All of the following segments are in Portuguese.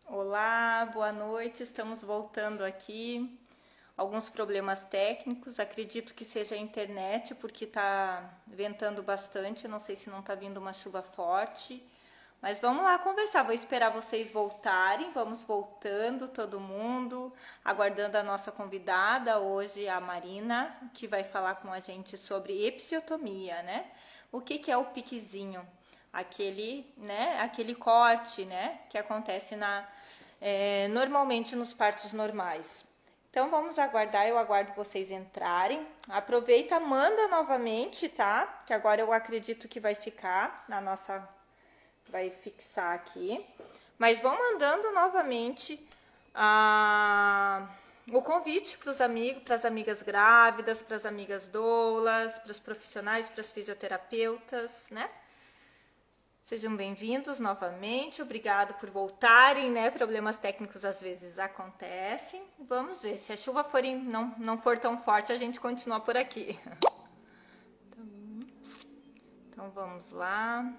Olá, boa noite. Estamos voltando aqui. Alguns problemas técnicos. Acredito que seja a internet, porque está ventando bastante. Não sei se não está vindo uma chuva forte. Mas vamos lá conversar. Vou esperar vocês voltarem. Vamos voltando, todo mundo. Aguardando a nossa convidada, hoje a Marina, que vai falar com a gente sobre episiotomia, né? O que é o piquezinho? Aquele corte, né, que acontece normalmente nos partos normais. Então vamos aguardar, eu aguardo vocês entrarem. Aproveita, manda novamente, tá? Que agora eu acredito que vai ficar vai fixar aqui. Mas vão mandando novamente o convite para os amigos, para as amigas grávidas, para as amigas doulas, para os profissionais, para as fisioterapeutas, né? Sejam bem-vindos novamente, obrigado por voltarem, né? Problemas técnicos às vezes acontecem. Vamos ver, se a chuva não for tão forte, a gente continua por aqui. Então vamos lá.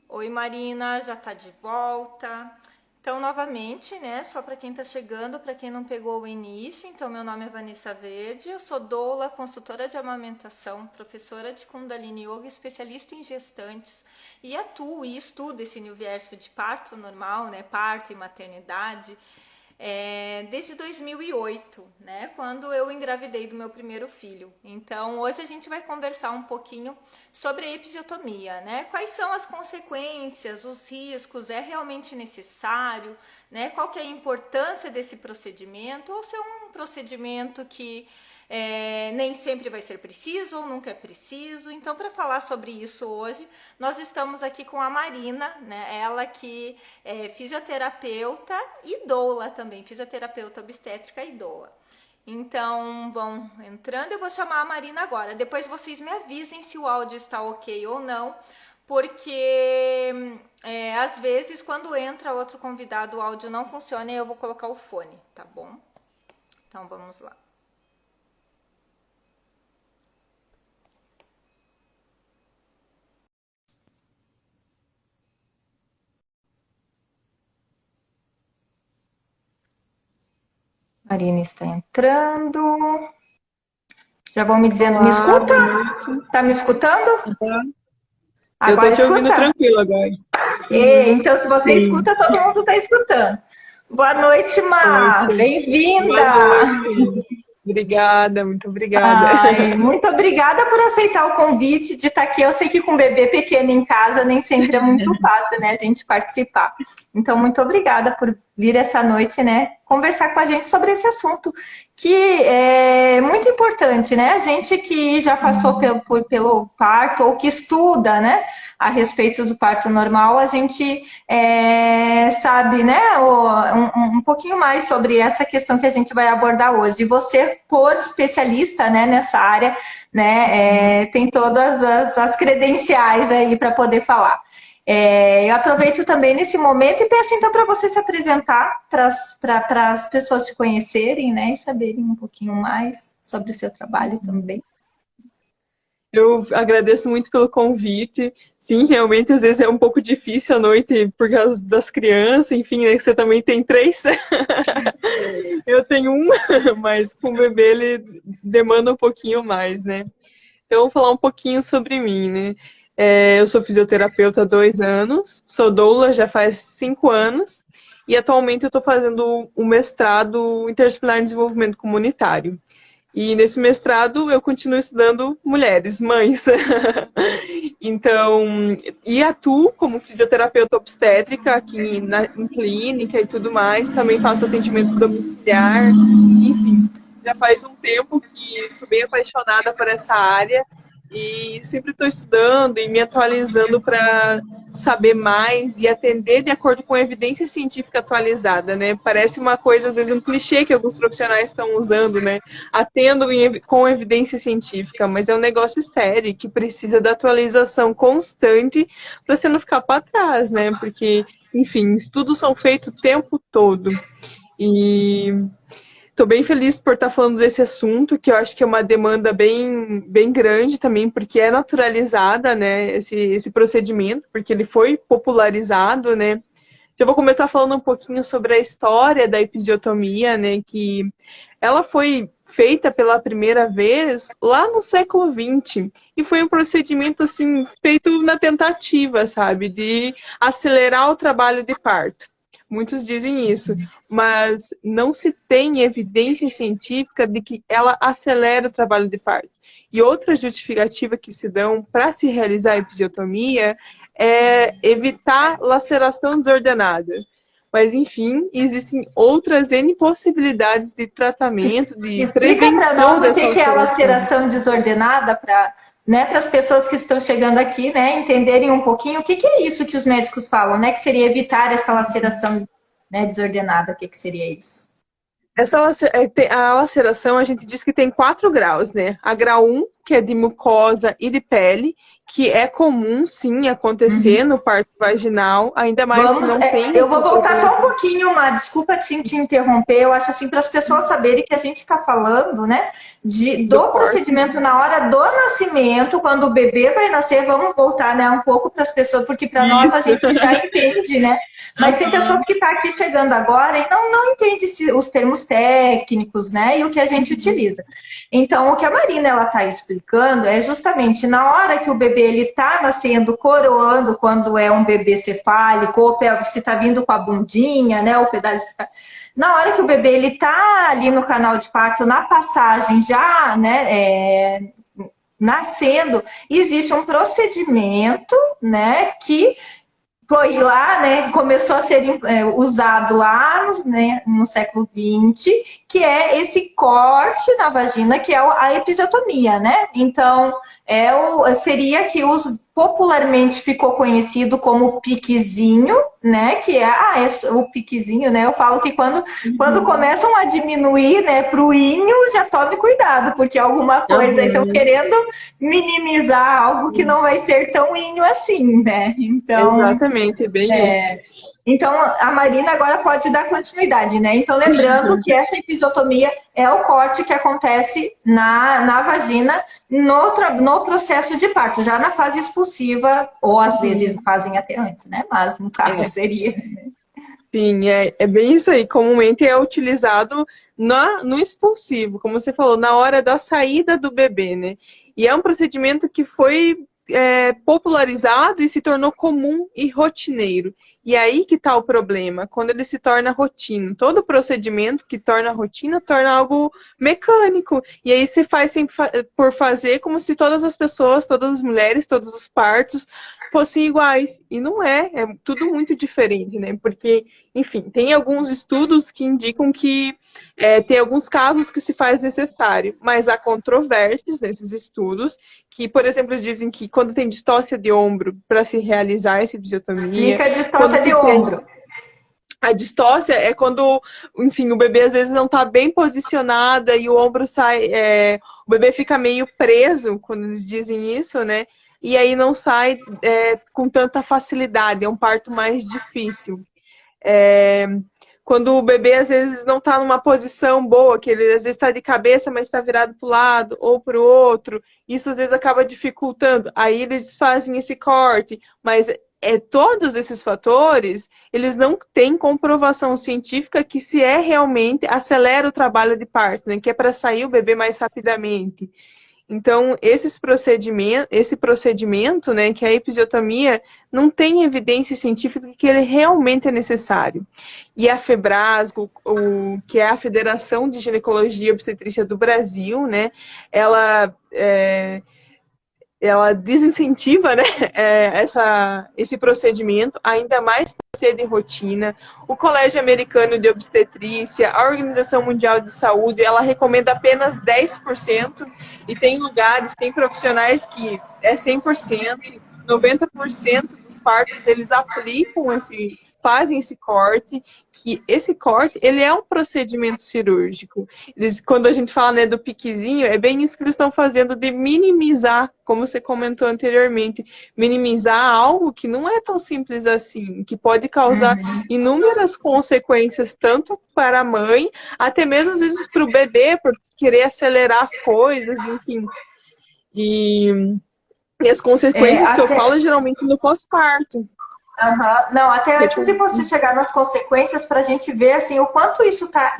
Oi, Marina, já tá de volta. Então, novamente, né, só para quem está chegando, para quem não pegou o início, então meu nome é Vanessa Verde, eu sou doula, consultora de amamentação, professora de Kundalini Yoga, especialista em gestantes e atuo e estudo esse universo de parto normal, né, parto e maternidade, desde 2008, né, quando eu engravidei do meu primeiro filho. Então, hoje a gente vai conversar um pouquinho sobre a episiotomia, né? Quais são as consequências, os riscos, é realmente necessário, né? Qual que é a importância desse procedimento, ou se é um procedimento que nem sempre vai ser preciso ou nunca é preciso. Então, para falar sobre isso hoje, nós estamos aqui com a Marina, né? Ela que é fisioterapeuta e doula também, fisioterapeuta obstétrica e doula. Então, vão entrando, eu vou chamar a Marina agora. Depois vocês me avisem se o áudio está ok ou não, porque às vezes quando entra outro convidado o áudio não funciona e eu vou colocar o fone, tá bom? Então, vamos lá. Marina está entrando. Já vão me dizendo, me Olá, escuta? boa noite. Tá me escutando? Eu tô Agora te ouvindo escuta? tranquilo agora. Então, se você Sim. escuta, todo mundo está escutando. Boa noite, Má. Ótimo. Boa Bem-vinda. noite. Obrigada, muito obrigada. Ai, muito obrigada por aceitar o convite de estar aqui. Eu sei que com um bebê pequeno em casa nem sempre é muito fácil, né, a gente participar. Então, muito obrigada por vir essa noite, né, conversar com a gente sobre esse assunto que é muito importante, né? A gente que já passou Sim. pelo parto ou que estuda, né, a respeito do parto normal, a gente sabe, né, um pouquinho mais sobre essa questão que a gente vai abordar hoje. E você, por especialista, né, nessa área, né, tem todas as credenciais aí para poder falar. Eu aproveito também nesse momento e peço então para você se apresentar para as pessoas se conhecerem, né, e saberem um pouquinho mais sobre o seu trabalho também. Eu agradeço muito pelo convite. Sim, realmente às vezes é um pouco difícil à noite por causa das crianças, enfim, né? Que você também tem três. Eu tenho um, mas com o bebê ele demanda um pouquinho mais, né? Então, eu vou falar um pouquinho sobre mim, né? Eu sou fisioterapeuta há 2 anos, sou doula já faz 5 anos e atualmente eu estou fazendo um mestrado interdisciplinar em desenvolvimento comunitário. E nesse mestrado eu continuo estudando mulheres, mães. Então, e atuo como fisioterapeuta obstétrica aqui em clínica e tudo mais. Também faço atendimento domiciliar. Enfim, já faz um tempo que sou bem apaixonada por essa área e sempre estou estudando e me atualizando para saber mais e atender de acordo com a evidência científica atualizada, né? Parece uma coisa, às vezes, um clichê que alguns profissionais estão usando, né? Atendo com evidência científica, mas é um negócio sério que precisa da atualização constante para você não ficar para trás, né? Porque, enfim, estudos são feitos o tempo todo. E Estou bem feliz por estar falando desse assunto, que eu acho que é uma demanda bem grande também, porque é naturalizada, né, esse procedimento, porque ele foi popularizado, né. Já vou começar falando um pouquinho sobre a história da episiotomia, né, que ela foi feita pela primeira vez lá no século XX, e foi um procedimento, assim, feito na tentativa, sabe, de acelerar o trabalho de parto. Muitos dizem isso, mas não se tem evidência científica de que ela acelera o trabalho de parto. E outra justificativa que se dão para se realizar a episiotomia é evitar laceração desordenada. Mas, enfim, existem outras N possibilidades de tratamento, de Explica para prevenção nós o dessa que é a laceração. laceração desordenada para, né, para as pessoas que estão chegando aqui, né, entenderem um pouquinho o que é isso que os médicos falam, né, que seria evitar essa laceração, né, desordenada. O que seria isso? A laceração, a gente diz que tem 4 graus, né? A grau 1, que é de mucosa e de pele, que é comum, sim, acontecer no parto vaginal, ainda mais se Vamos, não tem eu vou esses voltar só um organismos pouquinho, desculpa te interromper, eu acho assim, para as pessoas saberem que a gente está falando, né, do do corpo. procedimento na hora do nascimento, quando o bebê vai nascer, vamos voltar, né, um pouco para as pessoas, porque para nós a Isso. gente já entende, né, mas tem pessoas que estão aqui chegando agora e não entende os termos técnicos, né, e o que a gente utiliza. Então, o que a Marina ela está explicando é justamente na hora que o bebê ele está nascendo, coroando, quando é um bebê cefálico, ou se está vindo com a bundinha, né, o pedaço. Na hora que o bebê ele está ali no canal de parto, na passagem já, né, nascendo, existe um procedimento, né, que foi lá, né, começou a ser usado lá no século XX, que é esse corte na vagina, que é a episiotomia, né? Então, seria que popularmente ficou conhecido como piquezinho, né? Que é o piquezinho, né? Eu falo que quando começam a diminuir, né, pro inho, já tome cuidado, porque alguma coisa estão Uhum. querendo minimizar algo que não vai ser tão inho assim, né? Então, Exatamente, é bem isso. então, a Marina agora pode dar continuidade, né? Então, lembrando que essa episiotomia é o corte que acontece na vagina no processo de parto, já na fase expulsiva, ou às vezes fazem até antes, né? Mas no caso É. seria. Sim, é bem isso aí. Comumente é utilizado no expulsivo, como você falou, na hora da saída do bebê, né? E é um procedimento que foi popularizado e se tornou comum e rotineiro. E aí que está o problema, quando ele se torna rotina. Todo procedimento que torna rotina torna algo mecânico. E aí você faz por fazer como se todas as pessoas, todas as mulheres, todos os partos fossem iguais. E não é tudo muito diferente, né? Porque, enfim, tem alguns estudos que indicam que tem alguns casos que se faz necessário, mas há controvérsias nesses estudos, que, por exemplo, dizem que quando tem distócia de ombro para se realizar essa episiotomia, Explica a quando distócia de se tem ombro. a distócia é quando, enfim, o bebê às vezes não está bem posicionada e o ombro sai, o bebê fica meio preso, quando eles dizem isso, né? E aí não sai com tanta facilidade, é um parto mais difícil. É, quando o bebê às vezes não está numa posição boa, que ele às vezes está de cabeça, mas está virado para o lado ou para o outro, isso às vezes acaba dificultando. Aí eles fazem esse corte, mas todos esses fatores, eles não têm comprovação científica que se realmente acelera o trabalho de parto, né, que é para sair o bebê mais rapidamente. Então, esse procedimento, né, que é a episiotomia, não tem evidência científica que ele realmente é necessário. E a Febrasgo, que é a Federação de Ginecologia e Obstetrícia do Brasil, né, ela desincentiva, né, esse procedimento, ainda mais por ser de rotina. O Colégio Americano de Obstetrícia, a Organização Mundial de Saúde, ela recomenda apenas 10%, e tem lugares, tem profissionais que é 100%, 90% dos partos eles aplicam fazem esse corte, que esse corte, ele é um procedimento cirúrgico. Quando a gente fala, né, do piquezinho, é bem isso que eles estão fazendo, de minimizar, como você comentou anteriormente, minimizar algo que não é tão simples assim, que pode causar inúmeras consequências, tanto para a mãe, até mesmo às vezes para o bebê, por querer acelerar as coisas, enfim. E as consequências que eu falo geralmente no pós-parto. Não, até antes de você chegar nas consequências, para a gente ver assim, o quanto isso está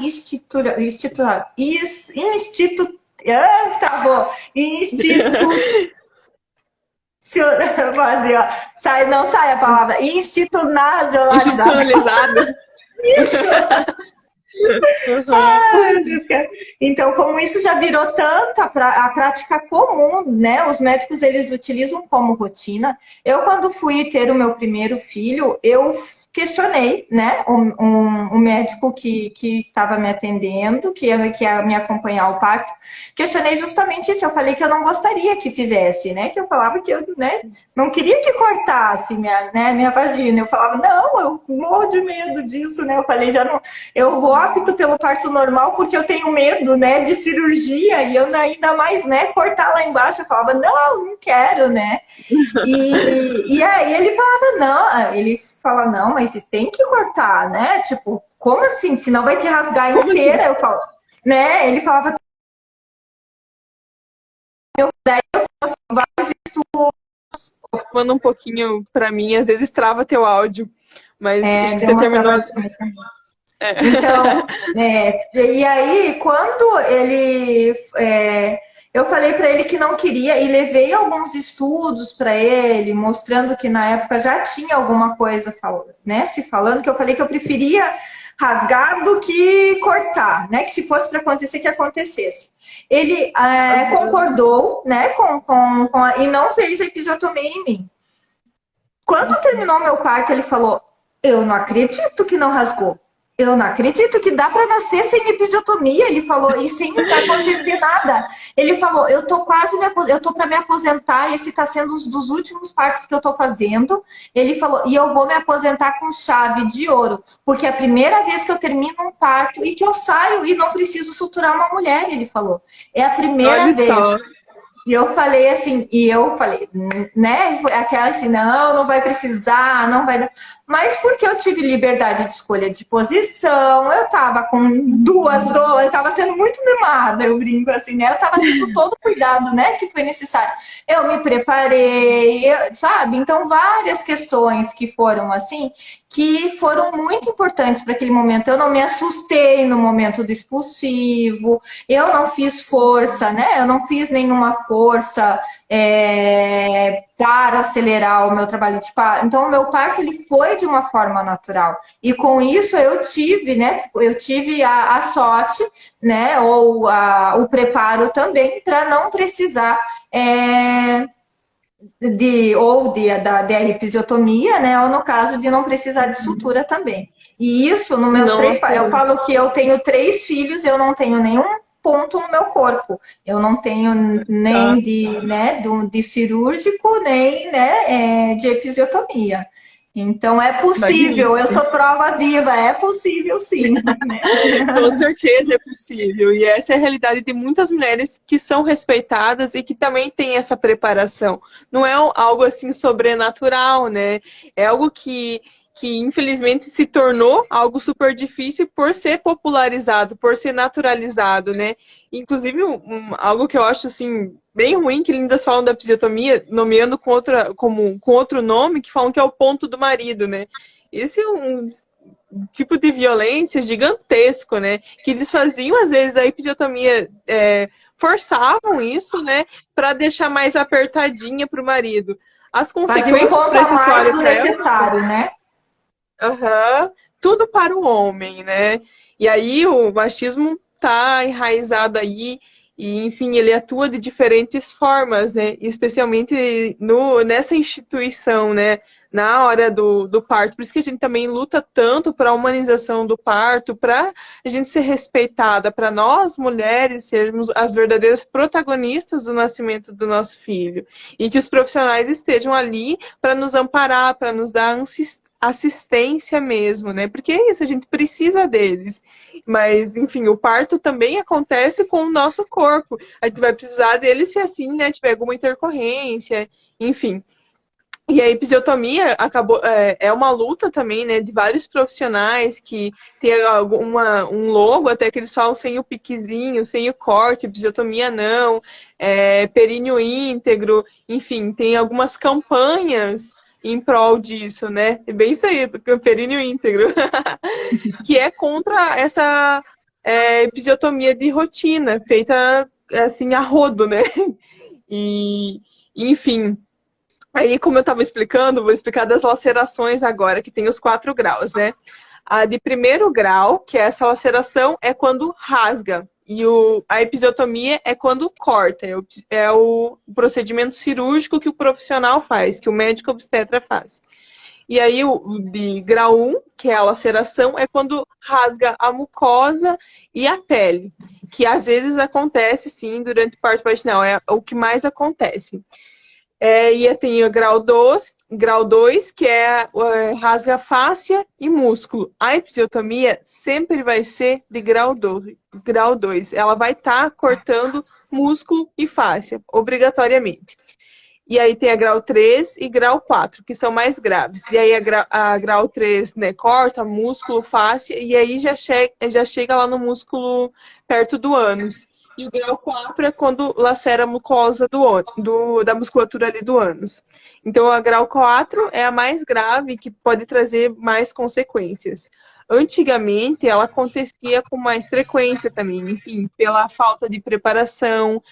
não sai a palavra, institucionalizado. Isso! Então, como isso já virou tanta a prática comum, né? Os médicos, eles utilizam como rotina. Eu, quando fui ter o meu primeiro filho, eu questionei, né? O médico que estava me atendendo, que ia me acompanhar ao parto. Questionei justamente isso. Eu falei que eu não gostaria que fizesse, né? Que eu falava que eu, né, não queria que cortasse minha vagina. Eu falava, não, eu morro de medo disso, né? Eu falei, já não... Eu opto pelo parto normal porque eu tenho medo, né, de cirurgia e eu ainda mais, né, cortar lá embaixo. Eu falava, não quero, né? E aí ele fala, não, mas tem que cortar, né? Tipo, como assim? Senão vai te rasgar inteira. Assim? Eu falo, né? Ele falava, daí eu trouxe vários estudos. Manda um pouquinho pra mim, às vezes trava teu áudio, mas acho que você terminou. Então, e aí, quando eu falei para ele que não queria e levei alguns estudos para ele, mostrando que na época já tinha alguma coisa se falando, que eu falei que eu preferia rasgar do que cortar, né? Que se fosse para acontecer, que acontecesse. Ele concordou, né, e não fez a episiotomia em mim. Quando terminou meu parto, ele falou, eu não acredito que não rasgou. Eu não acredito que dá para nascer sem episiotomia, ele falou, e sem acontecer nada. Ele falou, eu tô para me aposentar, esse está sendo um dos últimos partos que eu tô fazendo. Ele falou, e eu vou me aposentar com chave de ouro, porque é a primeira vez que eu termino um parto e que eu saio e não preciso suturar uma mulher, ele falou. É a primeira vez. Só. E eu falei assim, né? Aquela assim, não vai precisar, não vai dar. Mas porque eu tive liberdade de escolha de posição, eu tava com 2 dores, eu tava sendo muito mimada, eu brinco assim, né? Eu tava tendo todo o cuidado, né, que foi necessário. Eu me preparei, sabe? Então, várias questões que foram assim, que foram muito importantes para aquele momento. Eu não me assustei no momento do expulsivo, eu não fiz força, né? Eu não fiz nenhuma força para acelerar o meu trabalho de parto. Então, o meu parto ele foi de uma forma natural. E com isso eu tive, né? Eu tive a sorte, né? Ou o preparo também para não precisar da episiotomia, né? Ou no caso de não precisar de sutura também. E isso, nos meus eu falo que eu tenho 3 filhos, eu não tenho nenhum ponto no meu corpo. Eu não tenho nem de cirúrgico, nem de episiotomia. Então é possível, eu sou prova viva, é possível sim. Com certeza é possível. E essa é a realidade de muitas mulheres que são respeitadas e que também têm essa preparação. Não é algo assim sobrenatural, né? É algo que infelizmente se tornou algo super difícil por ser popularizado, por ser naturalizado, né? Inclusive, algo que eu acho assim bem ruim, que lindas falam da episiotomia, nomeando com outro nome, que falam que é o ponto do marido, né? Esse é um tipo de violência gigantesco, né? Que eles faziam, às vezes, a episiotomia, forçavam isso, né? Para deixar mais apertadinha para o marido. As consequências para esse necessário, né? Tudo para o homem, né? E aí o machismo tá enraizado aí, e enfim, ele atua de diferentes formas, né? Especialmente nessa instituição, né? Na hora do parto. Por isso que a gente também luta tanto para a humanização do parto, para a gente ser respeitada, para nós, mulheres, sermos as verdadeiras protagonistas do nascimento do nosso filho. E que os profissionais estejam ali para nos amparar, para nos dar assistência mesmo, né? Porque é isso, a gente precisa deles. Mas, enfim, o parto também acontece com o nosso corpo. A gente vai precisar dele se assim, né, tiver alguma intercorrência, enfim. E a episiotomia acabou, é uma luta também, né, de vários profissionais que tem um logo até que eles falam sem o piquezinho, sem o corte, episiotomia não, períneo íntegro, enfim, tem algumas campanhas em prol disso, né? É bem isso aí, períneo íntegro, que é contra essa episiotomia de rotina, feita assim a rodo, né? E, enfim. Aí, como eu estava explicando, vou explicar das lacerações agora, que tem os 4 graus, né? A de primeiro grau, que é essa laceração, é quando rasga. E a episiotomia é quando corta. É o procedimento cirúrgico que o profissional faz, que o médico obstetra faz. E aí, o de grau 1, que é a laceração, é quando rasga a mucosa e a pele. Que às vezes acontece, sim, durante o parto vaginal. É o que mais acontece. E tem o grau 2, que rasga fáscia e músculo. A episiotomia sempre vai ser de grau 2. Ela vai estar cortando músculo e fáscia, obrigatoriamente. E aí tem a grau 3 e grau 4, que são mais graves. E aí a grau 3, né, corta músculo, fáscia, e aí já chega lá no músculo perto do ânus. E o grau 4 é quando lacera a mucosa da musculatura ali do ânus. Então a grau 4 é a mais grave, que pode trazer mais consequências. Antigamente ela acontecia com mais frequência também, enfim, pela falta de preparação,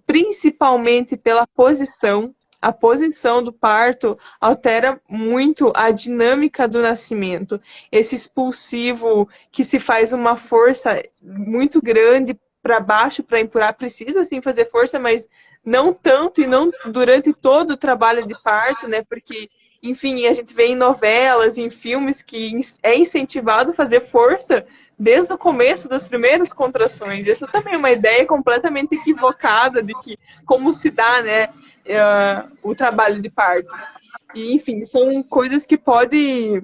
principalmente pela posição. A posição do parto altera muito a dinâmica do nascimento. Esse expulsivo que se faz uma força muito grande para baixo para empurrar, precisa sim fazer força, mas não tanto e não durante todo o trabalho de parto, né? Porque, enfim, a gente vê em novelas, em filmes que é incentivado fazer força desde o começo das primeiras contrações. Isso também é uma ideia completamente equivocada de que como se dá, né, o trabalho de parto. E, enfim, são coisas que pode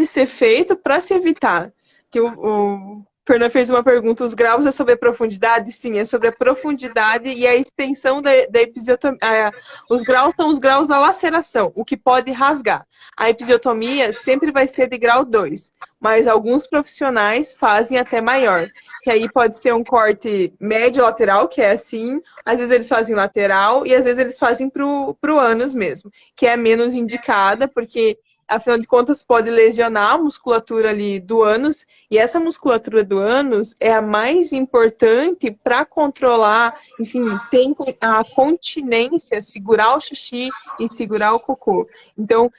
ser feito para se evitar. Que o Fernando fez uma pergunta, os graus é sobre a profundidade? Sim, é sobre a profundidade e a extensão da episiotomia. Os graus são os graus da laceração, o que pode rasgar. A episiotomia sempre vai ser de grau 2, mas alguns profissionais fazem até maior. Que aí pode ser um corte médio lateral, que é assim, às vezes eles fazem lateral e às vezes eles fazem pro ânus mesmo, que é menos indicada, porque afinal de contas, pode lesionar a musculatura ali do ânus, e essa musculatura do ânus é a mais importante para controlar, enfim, tem a continência, segurar o xixi e segurar o cocô. Então,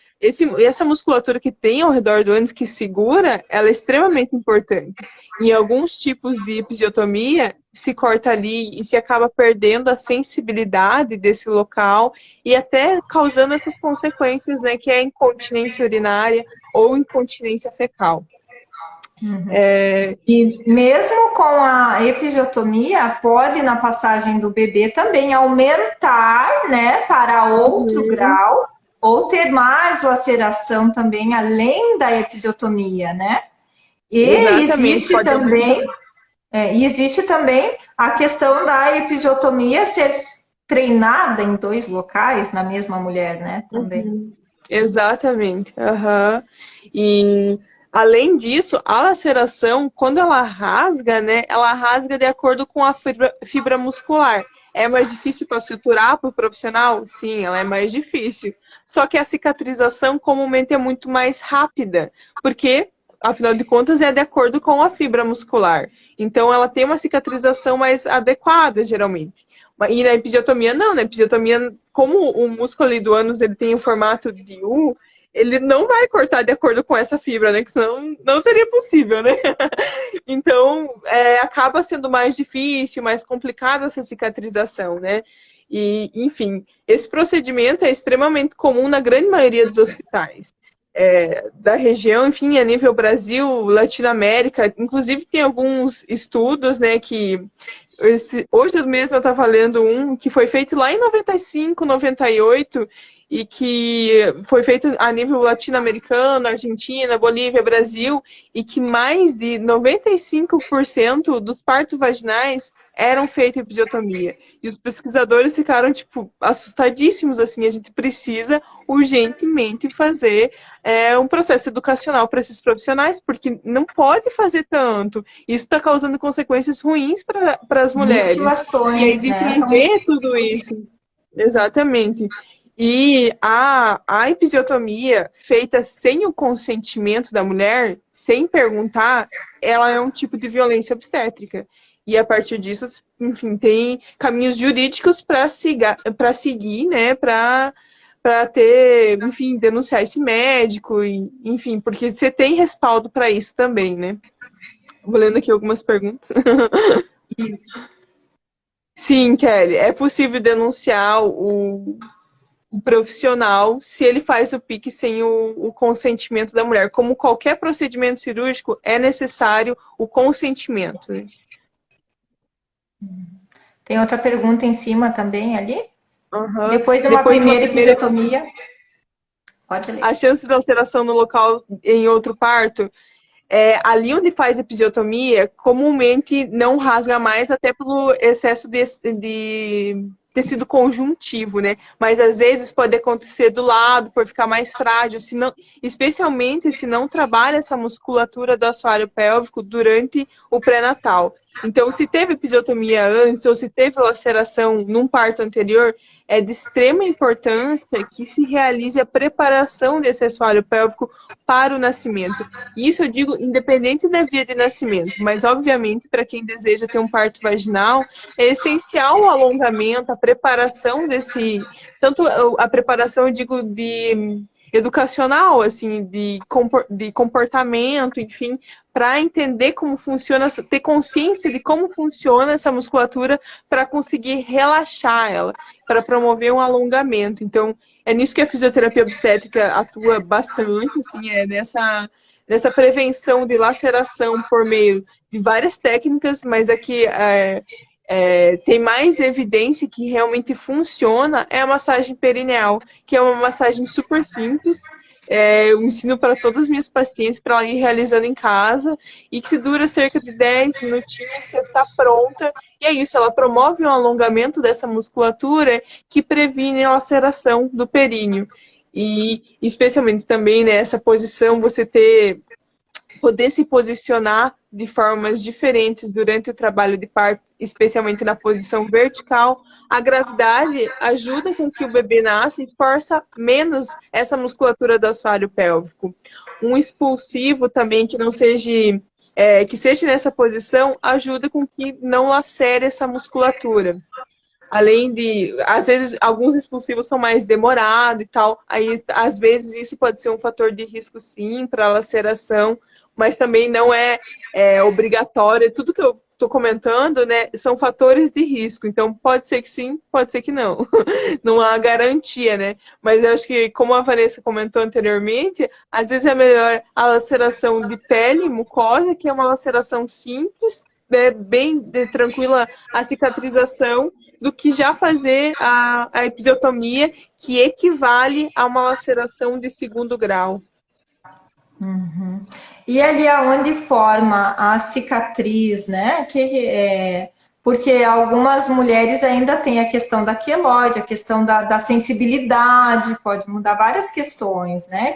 essa musculatura que tem ao redor do ânus que segura, ela é extremamente importante. Em alguns tipos de episiotomia, se corta ali e se acaba perdendo a sensibilidade desse local e até causando essas consequências, né, que é a incontinência urinária ou incontinência fecal. Uhum. E mesmo com a episiotomia, pode na passagem do bebê também aumentar, né, para outro grau, ou ter mais laceração também, além da episiotomia, né? E exatamente, existe também a questão da episiotomia ser treinada em 2 locais na mesma mulher, né? Também. Exatamente. Uhum. E além disso, a laceração, quando ela rasga, né, ela rasga de acordo com a fibra muscular. É mais difícil para suturar para o profissional? Sim, ela é mais difícil. Só que a cicatrização comumente é muito mais rápida, porque, afinal de contas, é de acordo com a fibra muscular. Então, ela tem uma cicatrização mais adequada, geralmente. E na episiotomia, não. Na episiotomia, como o músculo ali do ânus ele tem o formato de U, ele não vai cortar de acordo com essa fibra, né? Que senão não seria possível, né? Então, acaba sendo mais difícil, mais complicada essa cicatrização, né? E, enfim, esse procedimento é extremamente comum na grande maioria dos hospitais. Da região, enfim, a nível Brasil, Latinoamérica, inclusive tem alguns estudos, né, que Hoje mesmo eu estava lendo um que foi feito lá em 95, 98, e que foi feito a nível latino-americano, Argentina, Bolívia, Brasil, e que mais de 95% dos partos vaginais eram feitos em episiotomia. E os pesquisadores ficaram, tipo, assustadíssimos, assim, a gente precisa urgentemente fazer um processo educacional para esses profissionais, porque não pode fazer tanto. Isso está causando consequências ruins para as mulheres. E aí Mutilações, de né? São trazer tudo isso. Exatamente. E a episiotomia feita sem o consentimento da mulher, sem perguntar, ela é um tipo de violência obstétrica. E a partir disso, enfim, tem caminhos jurídicos para seguir, né, para ter, enfim, denunciar esse médico, e, enfim, porque você tem respaldo para isso também, né? Vou lendo aqui algumas perguntas. Sim, Kelly, é possível denunciar o profissional se ele faz o pique sem o consentimento da mulher. Como qualquer procedimento cirúrgico, é necessário o consentimento, né? Tem outra pergunta em cima também ali. Uhum. Depois de uma Depois de uma primeira primeira episiotomia, pode ler. a chance de ulceração no local em outro parto, ali onde faz episiotomia, comumente não rasga mais, até pelo excesso de tecido conjuntivo, né? Mas às vezes pode acontecer do lado, por ficar mais frágil, se não, especialmente se não trabalha essa musculatura do assoalho pélvico durante o pré-natal. Então, se teve episiotomia antes ou se teve laceração num parto anterior, é de extrema importância que se realize a preparação desse assoalho pélvico para o nascimento. Isso eu digo independente da via de nascimento, mas obviamente para quem deseja ter um parto vaginal, é essencial o alongamento, a preparação desse, tanto a preparação, eu digo, de educacional, assim, de comportamento, enfim, para entender como funciona, ter consciência de como funciona essa musculatura para conseguir relaxar ela, para promover um alongamento. Então, é nisso que a fisioterapia obstétrica atua bastante, assim, nessa prevenção de laceração por meio de várias técnicas, mas aqui tem mais evidência que realmente funciona é a massagem perineal, que é uma massagem super simples. Eu ensino para todas as minhas pacientes para ela ir realizando em casa e que dura cerca de 10 minutinhos, você está pronta. E é isso, ela promove um alongamento dessa musculatura que previne a laceração do períneo. E especialmente também nessa posição, você poder se posicionar de formas diferentes durante o trabalho de parto, especialmente na posição vertical. A gravidade ajuda com que o bebê nasça e força menos essa musculatura do assoalho pélvico. Um expulsivo também que não seja que seja nessa posição ajuda com que não lacere essa musculatura. Além de, às vezes, alguns expulsivos são mais demorados e tal, aí às vezes isso pode ser um fator de risco sim para laceração, mas também não é obrigatório. Tudo que eu estou comentando, né, são fatores de risco, então pode ser que sim, pode ser que não. Não há garantia, né? Mas eu acho que, como a Vanessa comentou anteriormente, às vezes é melhor a laceração de pele, mucosa, que é uma laceração simples, né, bem tranquila a cicatrização, do que já fazer a episiotomia, que equivale a uma laceração de segundo grau. E ali aonde forma a cicatriz, né? Porque algumas mulheres ainda têm a questão da queloide, a questão da sensibilidade, pode mudar várias questões, né?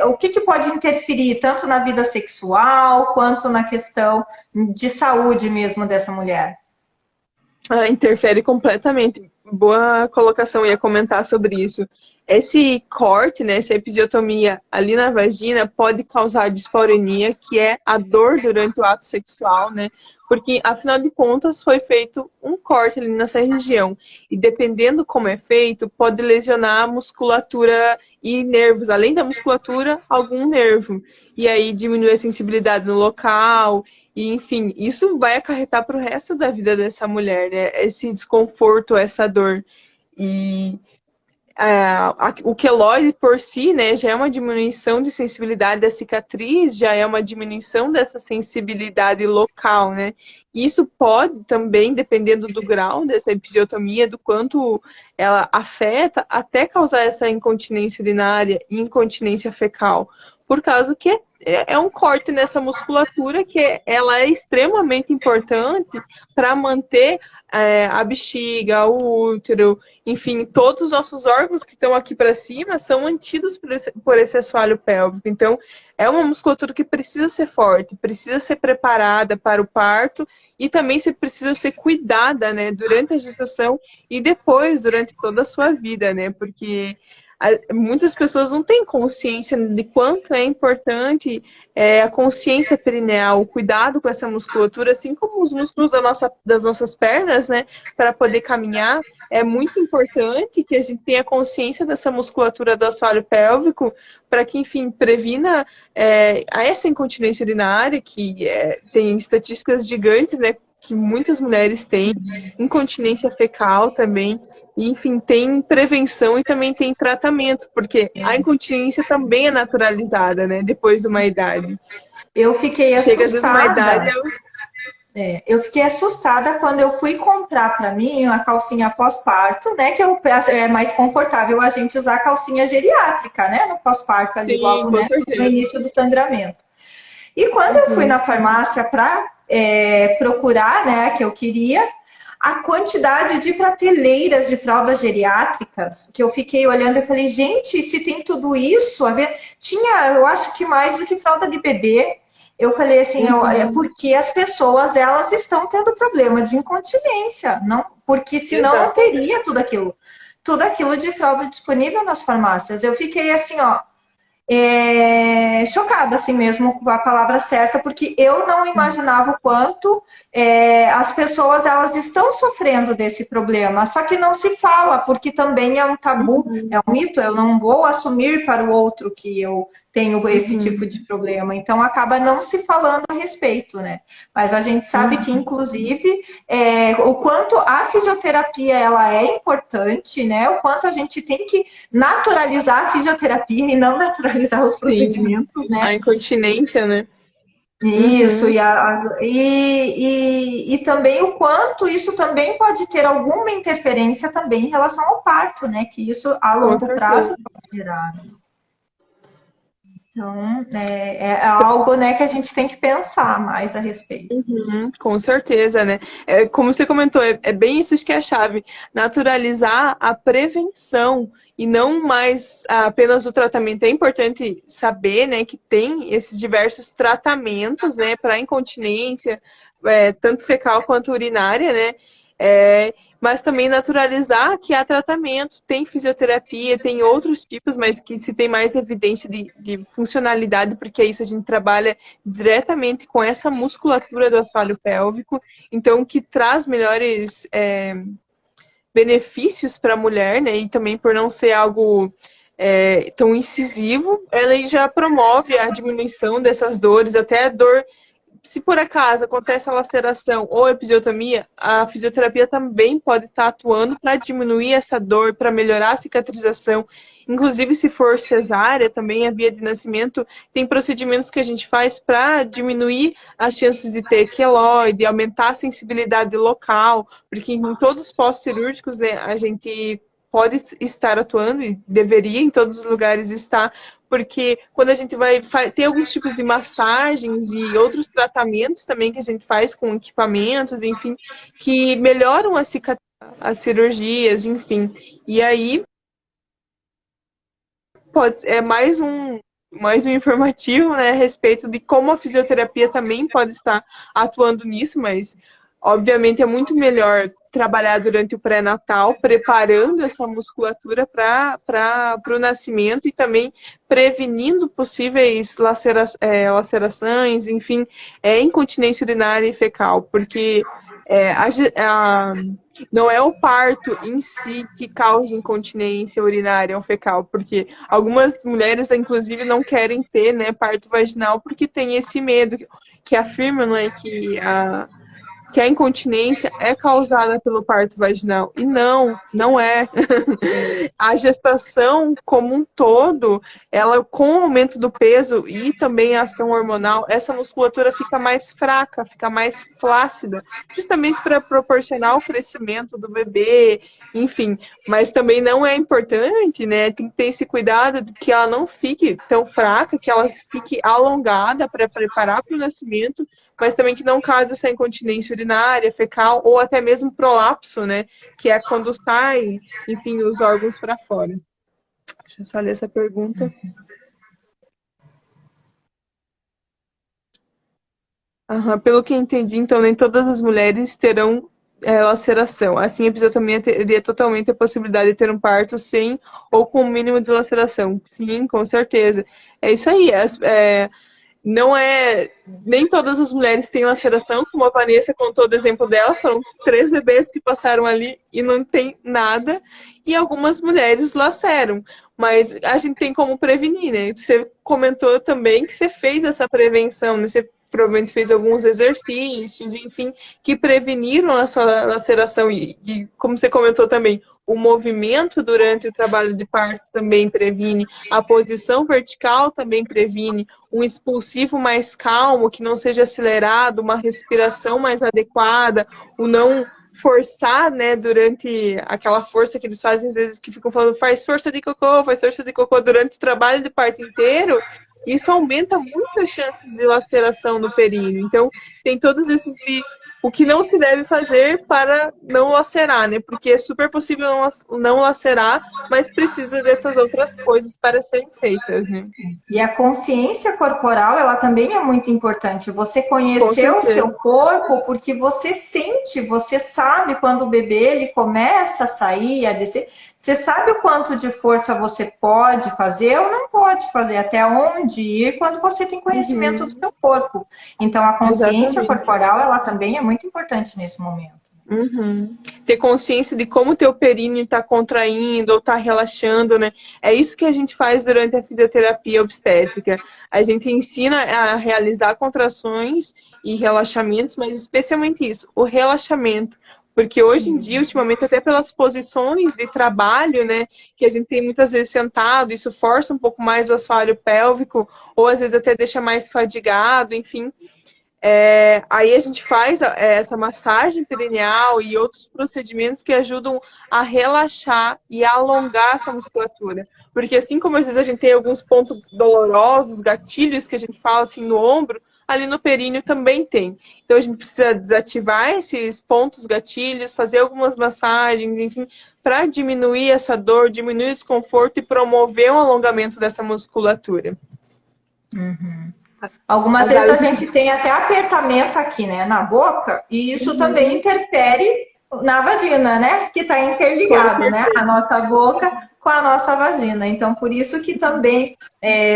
O que pode interferir tanto na vida sexual quanto na questão de saúde mesmo dessa mulher? Interfere completamente. Boa colocação, ia comentar sobre isso. Esse corte, né, essa episiotomia ali na vagina pode causar dispareunia, que é a dor durante o ato sexual, né? Porque, afinal de contas, foi feito um corte ali nessa região. E dependendo como é feito, pode lesionar a musculatura e nervos. Além da musculatura, algum nervo. E aí diminui a sensibilidade no local. E, enfim, isso vai acarretar para o resto da vida dessa mulher, né? Esse desconforto, essa dor. E o queloide por si, né, já é uma diminuição de sensibilidade da cicatriz, já é uma diminuição dessa sensibilidade local, né? Isso pode também, dependendo do grau dessa episiotomia, do quanto ela afeta, até causar essa incontinência urinária e incontinência fecal, por causa que é um corte nessa musculatura que ela é extremamente importante para manter a bexiga, o útero, enfim, todos os nossos órgãos que estão aqui para cima são mantidos por esse assoalho pélvico. Então, é uma musculatura que precisa ser forte, precisa ser preparada para o parto e também precisa ser cuidada, né, durante a gestação e depois, durante toda a sua vida, né, porque muitas pessoas não têm consciência de quanto é importante a consciência perineal, o cuidado com essa musculatura, assim como os músculos das nossas pernas, né, para poder caminhar. É muito importante que a gente tenha consciência dessa musculatura do assoalho pélvico para que, enfim, previna essa incontinência urinária, que tem estatísticas gigantes, né, que muitas mulheres têm, incontinência fecal também, e, enfim, tem prevenção e também tem tratamento, porque a incontinência também é naturalizada, né, depois de uma idade. Eu fiquei Chega às vezes uma idade... assustada. Eu fiquei assustada quando eu fui comprar para mim a calcinha pós-parto, né? Que é mais confortável a gente usar a calcinha geriátrica, né? No pós-parto ali, Sim, logo, com né? certeza. No início do sangramento. E quando eu fui na farmácia para procurar, né? A que eu queria, a quantidade de prateleiras de fraldas geriátricas que eu fiquei olhando, eu falei, gente, se tem tudo isso, tinha, eu acho que mais do que fralda de bebê. Eu falei assim, é porque as pessoas, elas estão tendo problema de incontinência, não, porque senão não teria tudo aquilo de fralda disponível nas farmácias. Eu fiquei assim, ó, chocada, assim mesmo, com a palavra certa, porque eu não imaginava o quanto as pessoas, elas estão sofrendo desse problema, só que não se fala, porque também é um tabu, é um mito, eu não vou assumir para o outro que eu tenho esse tipo de problema, então acaba não se falando a respeito, né? Mas a gente sabe que, inclusive, o quanto a fisioterapia, ela é importante, né? O quanto a gente tem que naturalizar a fisioterapia e não naturalizar os procedimentos, né? A incontinência, né? Isso, e também o quanto isso também pode ter alguma interferência também em relação ao parto, né? Que isso a longo prazo pode gerar. Então, é algo, né, que a gente tem que pensar mais a respeito. Com certeza, né? Como você comentou, é bem isso que é a chave. Naturalizar a prevenção e não mais apenas o tratamento. É importante saber, né, que tem esses diversos tratamentos, né, para incontinência, tanto fecal quanto urinária, né? Mas também naturalizar que há tratamento, tem fisioterapia, tem outros tipos, mas que se tem mais evidência de funcionalidade, porque é isso, a gente trabalha diretamente com essa musculatura do assoalho pélvico, então que traz melhores benefícios para a mulher, né? E também por não ser algo tão incisivo, ela já promove a diminuição dessas dores, até a dor. Se por acaso acontece a laceração ou episiotomia, a fisioterapia também pode estar atuando para diminuir essa dor, para melhorar a cicatrização. Inclusive, se for cesárea, também a via de nascimento, tem procedimentos que a gente faz para diminuir as chances de ter queloide, aumentar a sensibilidade local, porque em todos os pós-cirúrgicos, né, a gente pode estar atuando e deveria em todos os lugares estar, porque quando a gente vai ter alguns tipos de massagens e outros tratamentos também que a gente faz com equipamentos, enfim, que melhoram as cirurgias, enfim. E aí é mais um informativo, né, a respeito de como a fisioterapia também pode estar atuando nisso, mas obviamente é muito melhor trabalhar durante o pré-natal, preparando essa musculatura para o nascimento e também prevenindo possíveis lacerações, enfim, incontinência urinária e fecal, porque não é o parto em si que causa incontinência urinária ou fecal, porque algumas mulheres, inclusive, não querem ter, né, parto vaginal porque tem esse medo que afirmam, né, que a incontinência é causada pelo parto vaginal. E não é. a gestação como um todo, ela com o aumento do peso e também a ação hormonal, essa musculatura fica mais fraca, fica mais flácida, justamente para proporcionar o crescimento do bebê, enfim. Mas também não é importante, né? Tem que ter esse cuidado de que ela não fique tão fraca, que ela fique alongada para preparar para o nascimento, mas também que não cause essa incontinência urinária, fecal ou até mesmo prolapso, né? Que é quando sai, enfim, os órgãos para fora. Deixa eu só ler essa pergunta. Pelo que entendi, então nem todas as mulheres terão laceração. Assim, a episiotomia teria totalmente a possibilidade de ter um parto sem ou com o mínimo de laceração. Sim, com certeza. É isso aí. Não é. Nem todas as mulheres têm laceração, como a Vanessa contou do exemplo dela, foram 3 bebês que passaram ali e não tem nada, e algumas mulheres laceram, mas a gente tem como prevenir, né? Você comentou também que você fez essa prevenção, né? Você provavelmente fez alguns exercícios, enfim, que preveniram essa laceração, e como você comentou também, o movimento durante o trabalho de parto também previne, a posição vertical também previne, um expulsivo mais calmo, que não seja acelerado, uma respiração mais adequada, o não forçar, né, durante aquela força que eles fazem, às vezes, que ficam falando, faz força de cocô durante o trabalho de parto inteiro, isso aumenta muito as chances de laceração no períneo. Então, tem todos esses o que não se deve fazer para não lacerar, né? Porque é super possível não lacerar, mas precisa dessas outras coisas para serem feitas, né? E a consciência corporal, ela também é muito importante. Você Com conhecer o seu certeza. corpo porque você sente, você sabe quando o bebê ele começa a sair, a descer. Você sabe o quanto de força você pode fazer ou não pode fazer, até onde ir quando você tem conhecimento do seu corpo. Então, a consciência Exatamente. corporal, ela também é muito importante nesse momento. Ter consciência de como o teu períneo está contraindo ou está relaxando, né? É isso que a gente faz durante a fisioterapia obstétrica. A gente ensina a realizar contrações e relaxamentos, mas especialmente isso, o relaxamento. Porque hoje em dia, ultimamente, até pelas posições de trabalho, né, que a gente tem muitas vezes sentado, isso força um pouco mais o assoalho pélvico, ou às vezes até deixa mais fadigado, enfim. Aí a gente faz essa massagem perineal e outros procedimentos que ajudam a relaxar e a alongar essa musculatura. Porque assim como às vezes a gente tem alguns pontos dolorosos, gatilhos que a gente fala assim no ombro, ali no períneo também tem. Então a gente precisa desativar esses pontos gatilhos, fazer algumas massagens, enfim, para diminuir essa dor, diminuir o desconforto e promover um alongamento dessa musculatura. Algumas vezes Agora, a gente tem até apertamento aqui, né, na boca, e isso também interfere na vagina, né, que está com interligado, né, a certeza. nossa boca com a nossa vagina. Então, por isso que também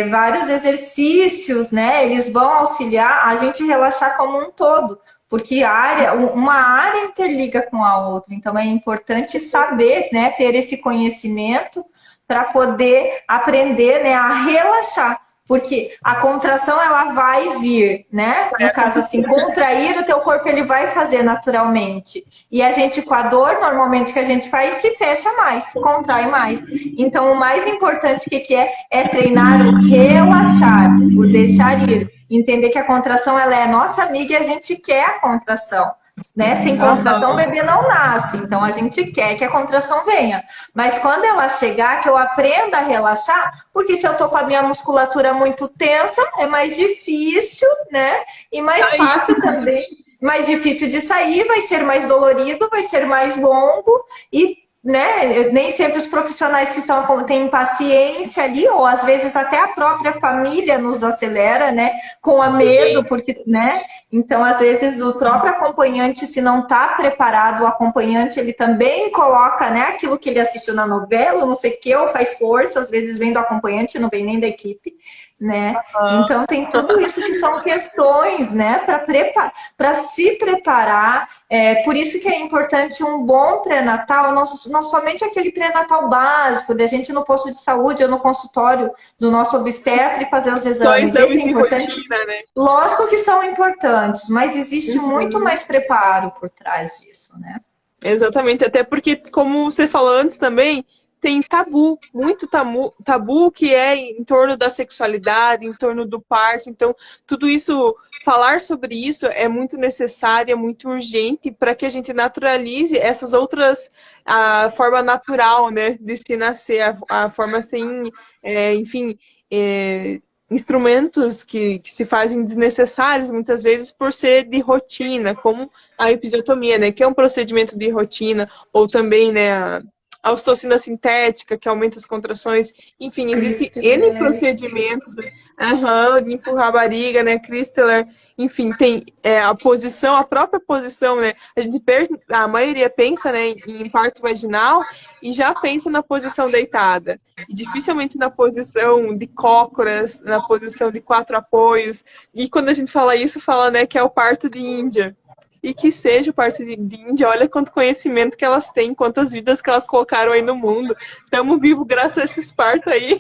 vários exercícios, né, eles vão auxiliar a gente relaxar como um todo, porque uma área interliga com a outra. Então, é importante saber, né, ter esse conhecimento para poder aprender, né, a relaxar. Porque a contração, ela vai vir, né? No caso, assim, contrair, o teu corpo, ele vai fazer naturalmente. E a gente, com a dor, normalmente, que a gente faz, se fecha mais, contrai mais. Então, o mais importante, o que é? É treinar o relaxar, o deixar ir. Entender que a contração, ela é nossa amiga e a gente quer a contração. Né? Sem contração, o bebê não nasce. Então, a gente quer que a contração venha. Mas quando ela chegar, que eu aprenda a relaxar, porque se eu tô com a minha musculatura muito tensa, é mais difícil, né? E mais fácil também. Mais difícil de sair, vai ser mais dolorido, vai ser mais longo e, né, nem sempre os profissionais que estão têm paciência ali, ou às vezes até a própria família nos acelera, né, com a medo, porque, né, então às vezes o próprio acompanhante, se não está preparado, o acompanhante, ele também coloca, né, aquilo que ele assistiu na novela, não sei o que, ou faz força, às vezes vem do acompanhante, não vem nem da equipe, né, então tem tudo isso que são questões, né, para se preparar, por isso que é importante um bom pré-natal, não somente aquele pré-natal básico, da gente ir no posto de saúde ou no consultório do nosso obstetra e fazer os exames. Só exames Esse é de importante. rotina, né? Lógico que são importantes, mas existe muito mais preparo por trás disso, né? Exatamente, até porque, como você falou antes também, tem tabu, muito tabu que é em torno da sexualidade, em torno do parto. Então, tudo isso, falar sobre isso é muito necessário, é muito urgente para que a gente naturalize essas outras, a forma natural, né, de se nascer, a forma sem, enfim, instrumentos que se fazem desnecessários, muitas vezes, por ser de rotina, como a episiotomia, né, que é um procedimento de rotina, ou também, né, a ocitocina sintética, que aumenta as contrações. Enfim, existem N procedimentos, de empurrar a barriga, né, Christeler, enfim, tem a posição, a própria posição, né, a maioria pensa, né, em parto vaginal e já pensa na posição deitada, e dificilmente na posição de cócoras, na posição de 4 apoios, e quando a gente fala isso, fala, né, que é o parto de Índia. E que seja o parto de Índia, olha quanto conhecimento que elas têm, quantas vidas que elas colocaram aí no mundo. Estamos vivos graças a esses partos aí.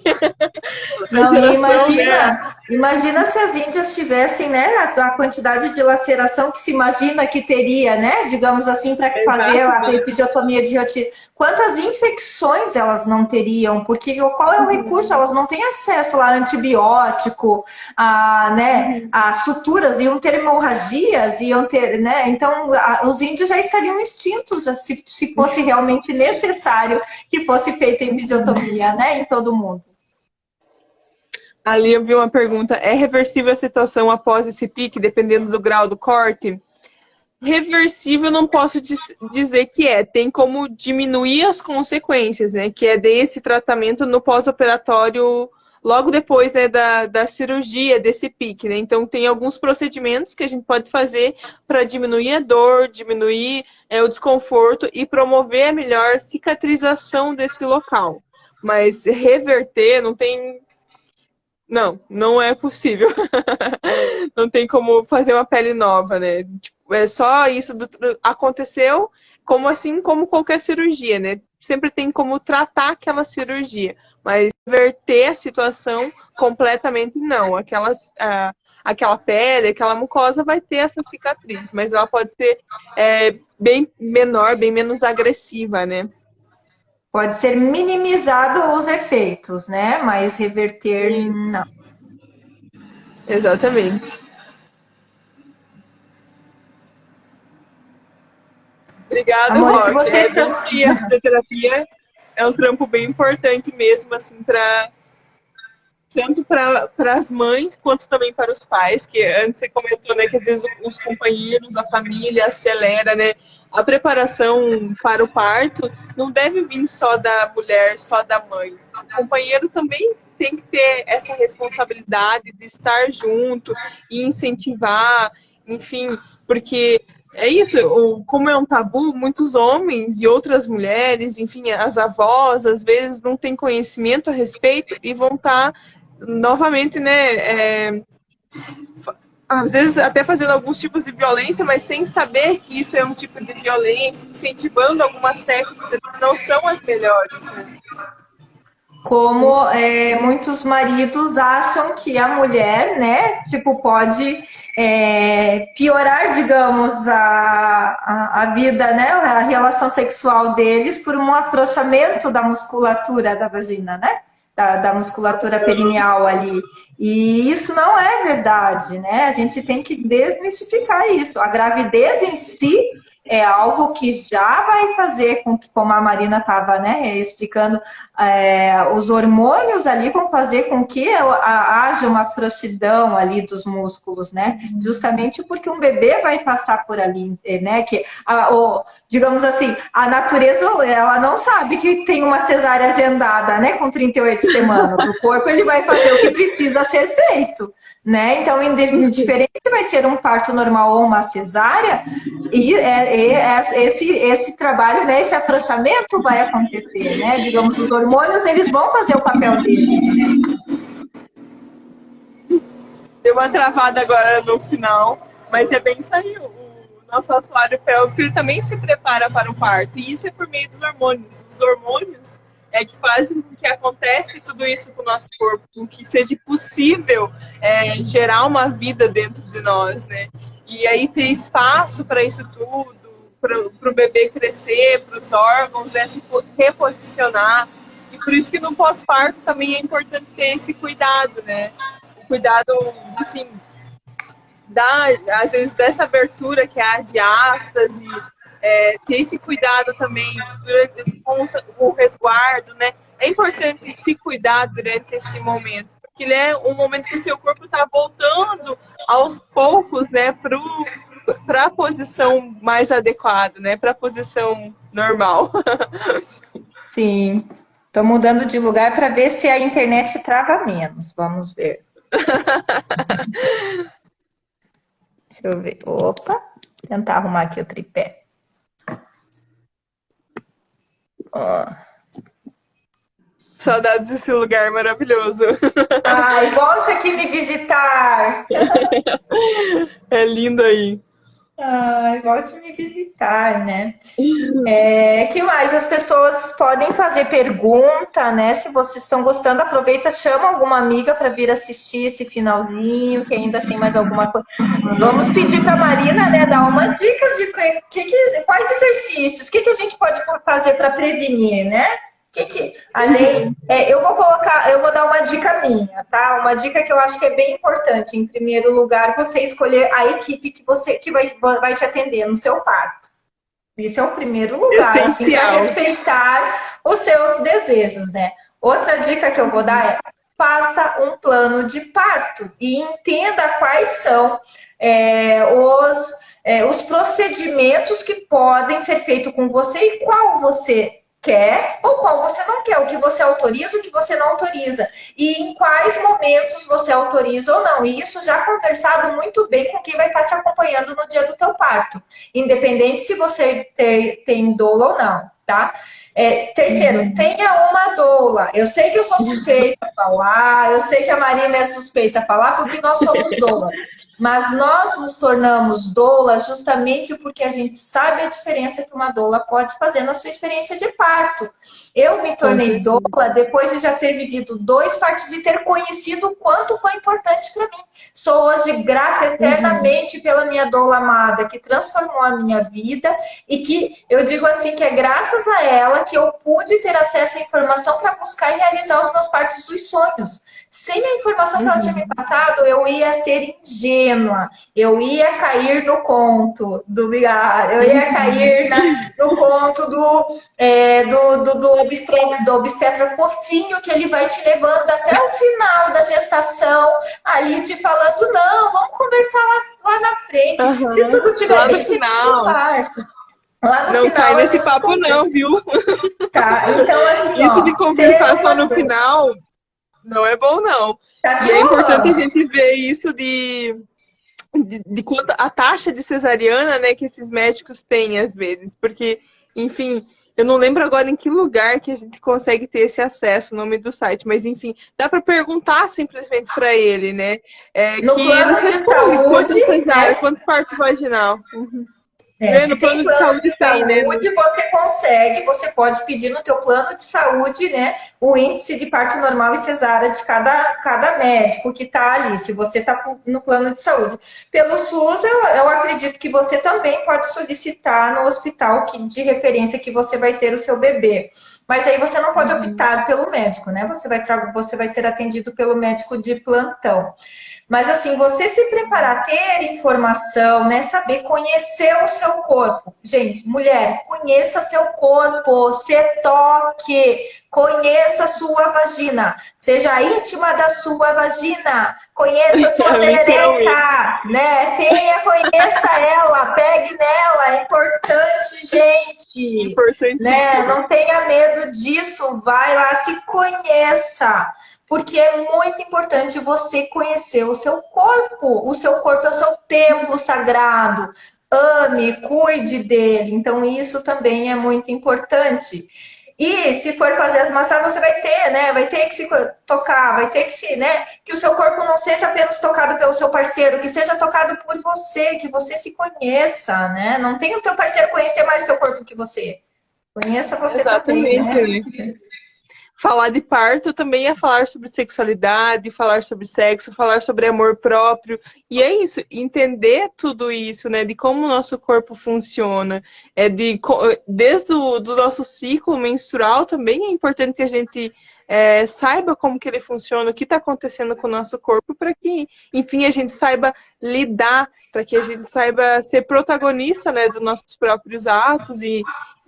Da Não, e geração, né? imagina se as índias tivessem, né, a quantidade de laceração que se imagina que teria, né, digamos assim, para fazer a Exatamente. episiotomia de rotina. Quantas infecções elas não teriam? Porque qual é o recurso? Elas não têm acesso lá a antibiótico, a, né, as suturas iam ter hemorragias, iam ter, né, então os índios já estariam extintos se fosse realmente necessário que fosse feita a episiotomia, né, em todo mundo. Ali eu vi uma pergunta: é reversível a situação após esse pique, dependendo do grau do corte? Reversível não posso dizer que é. Tem como diminuir as consequências, né? Que é desse tratamento no pós-operatório, logo depois, né, da cirurgia, desse pique, né? Então, tem alguns procedimentos que a gente pode fazer para diminuir a dor, diminuir o desconforto e promover a melhor cicatrização desse local. Mas reverter não tem. Não, não é possível. Não tem como fazer uma pele nova, né? Tipo, é só isso aconteceu, como assim como qualquer cirurgia, né? Sempre tem como tratar aquela cirurgia, mas reverter a situação completamente não. Aquela pele, aquela mucosa vai ter essa cicatriz, mas ela pode ser bem menor, bem menos agressiva, né? Pode ser minimizado os efeitos, né? Mas reverter, não. Isso, exatamente. Obrigado, Amor, e Rock. É você bem que a fisioterapia é um trampo bem importante mesmo, assim, para tanto para as mães quanto também para os pais, que antes você comentou, né, que às vezes os companheiros, a família acelera, né? A preparação para o parto não deve vir só da mulher, só da mãe. O companheiro também tem que ter essa responsabilidade de estar junto e incentivar, enfim, porque é isso, como é um tabu, muitos homens e outras mulheres, enfim, as avós, às vezes não têm conhecimento a respeito e vão estar novamente, né, às vezes até fazendo alguns tipos de violência, mas sem saber que isso é um tipo de violência, incentivando algumas técnicas que não são as melhores, né? como muitos maridos acham que a mulher, né, tipo, pode piorar, digamos, a vida, né, a relação sexual deles por um afrouxamento da musculatura da vagina, né? Da musculatura perineal ali. E isso não é verdade, né? A gente tem que desmistificar isso. A gravidez em si é algo que já vai fazer com que, como a Marina estava, né, explicando, os hormônios ali vão fazer com que haja uma frouxidão ali dos músculos, né? Justamente porque um bebê vai passar por ali, né? Que, digamos assim, a natureza, ela não sabe que tem uma cesárea agendada, né? Com 38 semanas. O corpo, ele vai fazer o que precisa ser feito, né? Então, indiferente se vai ser um parto normal ou uma cesárea, e esse trabalho, né, esse afrouxamento vai acontecer, né? Digamos, os hormônios, eles vão fazer o papel deles. Deu uma travada agora no final, mas é bem isso aí. O nosso assoalho pélvico ele também se prepara para o parto, e isso é por meio dos hormônios. Os hormônios é que fazem com que acontece tudo isso com o nosso corpo, com que seja possível gerar uma vida dentro de nós, né? E aí ter espaço para isso tudo, para o bebê crescer, para os órgãos se reposicionar. Por isso que no pós-parto também é importante ter esse cuidado, né? O cuidado, enfim, às vezes dessa abertura que é a diástase, ter esse cuidado também com o resguardo, né? É importante se cuidar durante esse momento, porque ele é um momento que o seu corpo está voltando aos poucos, né, para a posição mais adequada, né, para a posição normal. Sim. Tô mudando de lugar para ver se a internet trava menos. Vamos ver. Deixa eu ver. Opa, tentar arrumar aqui o tripé. Ó. Saudades desse lugar maravilhoso. Ai, volta aqui me visitar. É lindo aí. Ai, volte me visitar, né? Que mais? As pessoas podem fazer pergunta, né? Se vocês estão gostando, aproveita, chama alguma amiga para vir assistir esse finalzinho, que ainda tem mais alguma coisa. Vamos pedir para a Marina, né, dar uma dica de quais exercícios, o que a gente pode fazer para prevenir, né? Além, eu vou dar uma dica minha, tá? Uma dica que eu acho que é bem importante. Em primeiro lugar, você escolher a equipe que vai te atender no seu parto. Isso é o primeiro lugar, assim, para respeitar os seus desejos, né? Outra dica que eu vou dar é: faça um plano de parto e entenda quais são os procedimentos que podem ser feitos com você e qual você quer ou qual você não quer, o que você autoriza, o que você não autoriza, e em quais momentos você autoriza ou não. E isso já conversado muito bem com quem vai estar te acompanhando no dia do teu parto, independente se você tem doula ou não, tá? Terceiro, tenha uma doula. Eu sei que eu sou suspeita a falar, eu sei que a Marina é suspeita a falar, porque nós somos doulas. Mas nós nos tornamos doula justamente porque a gente sabe a diferença que uma doula pode fazer na sua experiência de parto. Eu me tornei doula depois de já ter vivido 2 partos e ter conhecido o quanto foi importante para mim. Sou hoje grata eternamente pela minha doula amada, que transformou a minha vida e que eu digo assim que é graças a ela que eu pude ter acesso à informação para buscar e realizar os meus partos dos sonhos. Sem a informação que ela tinha me passado, eu ia ser ingênua, eu ia cair no conto do vigário, eu ia cair no conto do obstetra fofinho, que ele vai te levando até o final da gestação, ali te falando: não, vamos conversar lá na frente, se tudo tiver bem, se tudo parto. Lá no não final, cai nesse papo não, viu? Tá, então assim, isso de conversar só no final não é bom, não. Tá, e é importante a gente ver isso de quanto a taxa de cesariana, né, que esses médicos têm às vezes, porque, enfim, eu não lembro agora em que lugar que a gente consegue ter esse acesso, o nome do site, mas enfim, dá para perguntar simplesmente para ele, né, que eles respondem quantas cesárea, quantos parto vaginal. Se tem plano de saúde, você pode pedir no teu plano de saúde, né, o índice de parto normal e cesárea de cada médico que está ali, se você está no plano de saúde. Pelo SUS, eu acredito que você também pode solicitar no hospital de referência que você vai ter o seu bebê. Mas aí você não pode optar pelo médico, né? Você vai ser atendido pelo médico de plantão. Mas assim, você se preparar, ter informação, né? Saber conhecer o seu corpo. Gente, mulher, conheça seu corpo, se toque, conheça a sua vagina, seja íntima da sua vagina, conheça a sua perereca, né? Conheça ela, pegue nela, é importante, gente. Né? Não tenha medo disso, vai lá, se conheça. Porque é muito importante você conhecer o seu corpo. O seu corpo é o seu templo sagrado. Ame, cuide dele. Então, isso também é muito importante. E se for fazer as massagens, você vai ter, né? Vai ter que se tocar, vai ter que se, né? Que o seu corpo não seja apenas tocado pelo seu parceiro, que seja tocado por você, que você se conheça, né? Não tem o teu parceiro conhecer mais o teu corpo que você. Conheça você também, né? falar de parto também é falar sobre sexualidade, falar sobre sexo, falar sobre amor próprio. E é isso, entender tudo isso, né? De como o nosso corpo funciona. Desde o do nosso ciclo menstrual também é importante que a gente saiba como que ele funciona, o que está acontecendo com o nosso corpo, para que, enfim, a gente saiba lidar, para que a gente saiba ser protagonista, né, dos nossos próprios atos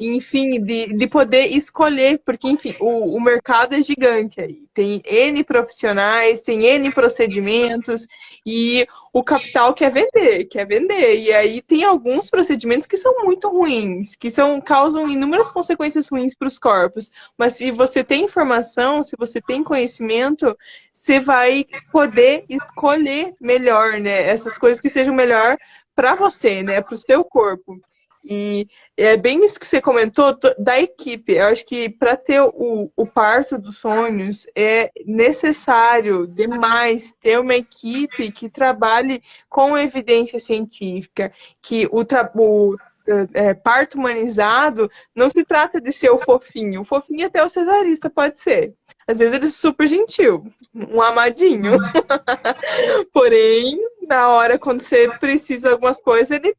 enfim, de poder escolher, porque, enfim, o mercado é gigante aí. Tem N profissionais, tem N procedimentos, e o capital quer vender, quer vender. E aí tem alguns procedimentos que são muito ruins, causam inúmeras consequências ruins para os corpos. Mas se você tem informação, se você tem conhecimento, você vai poder escolher melhor, né? Essas coisas que sejam melhor para você, né? Para o seu corpo. E é bem isso que você comentou da equipe. Eu acho que para ter o parto dos sonhos é necessário demais ter uma equipe que trabalhe com evidência científica, que o parto humanizado não se trata de ser o fofinho. O fofinho até o cesarista pode ser. Às vezes ele é super gentil, um amadinho. Porém, na hora quando você precisa de algumas coisas, ele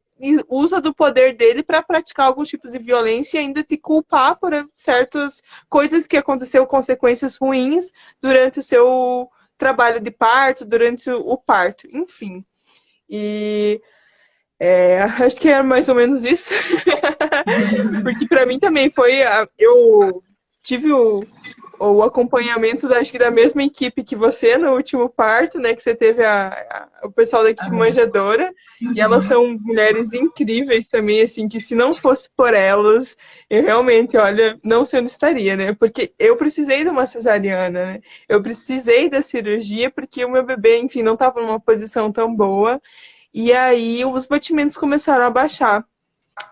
usa do poder dele para praticar alguns tipos de violência e ainda te culpar por certas coisas que aconteceu, consequências ruins durante o seu trabalho de parto, durante o parto, enfim. E acho que é mais ou menos isso. Porque para mim também foi. Eu tive o acompanhamento, acho que da mesma equipe que você no último parto, né? Que você teve o pessoal da equipe manjadora. E elas são mulheres incríveis também, assim, que se não fosse por elas, eu realmente, olha, não sei onde estaria, né? Porque eu precisei de uma cesariana, né? Eu precisei da cirurgia porque o meu bebê, enfim, não estava numa posição tão boa. E aí os batimentos começaram a baixar.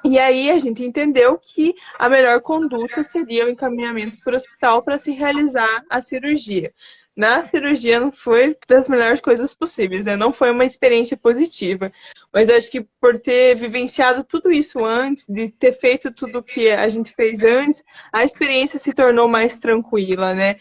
E aí a gente entendeu que a melhor conduta seria o encaminhamento para o hospital para se realizar a cirurgia. Na cirurgia não foi das melhores coisas possíveis, né? Não foi uma experiência positiva. Mas acho que por ter vivenciado tudo isso antes, de ter feito tudo que a gente fez antes, a experiência se tornou mais tranquila, né?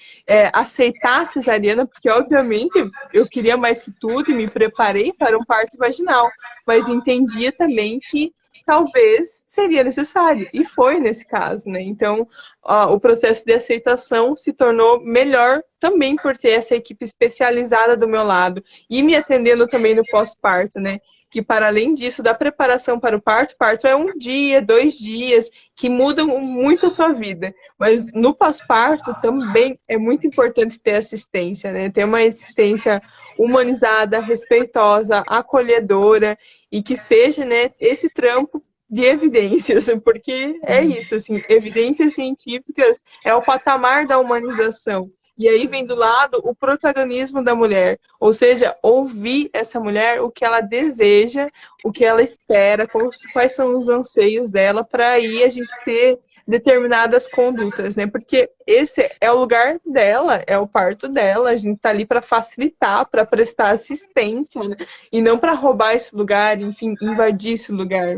Aceitar a cesariana, porque obviamente eu queria mais que tudo e me preparei para um parto vaginal, mas entendia também que talvez seria necessário, e foi nesse caso, né? Então, o processo de aceitação se tornou melhor também por ter essa equipe especializada do meu lado e me atendendo também no pós-parto, né? Que para além disso, da preparação para o parto é 1 dia, 2 dias, que mudam muito a sua vida. Mas no pós-parto também é muito importante ter assistência, né? Ter uma assistência humanizada, respeitosa, acolhedora e que seja, né, esse trampo de evidências, porque é isso, assim, evidências científicas é o patamar da humanização. E aí vem do lado o protagonismo da mulher, ou seja, ouvir essa mulher, o que ela deseja, o que ela espera, quais são os anseios dela, para aí a gente ter determinadas condutas, né? Porque esse é o lugar dela, é o parto dela, a gente tá ali para facilitar, para prestar assistência, né? E não para roubar esse lugar, enfim, invadir esse lugar.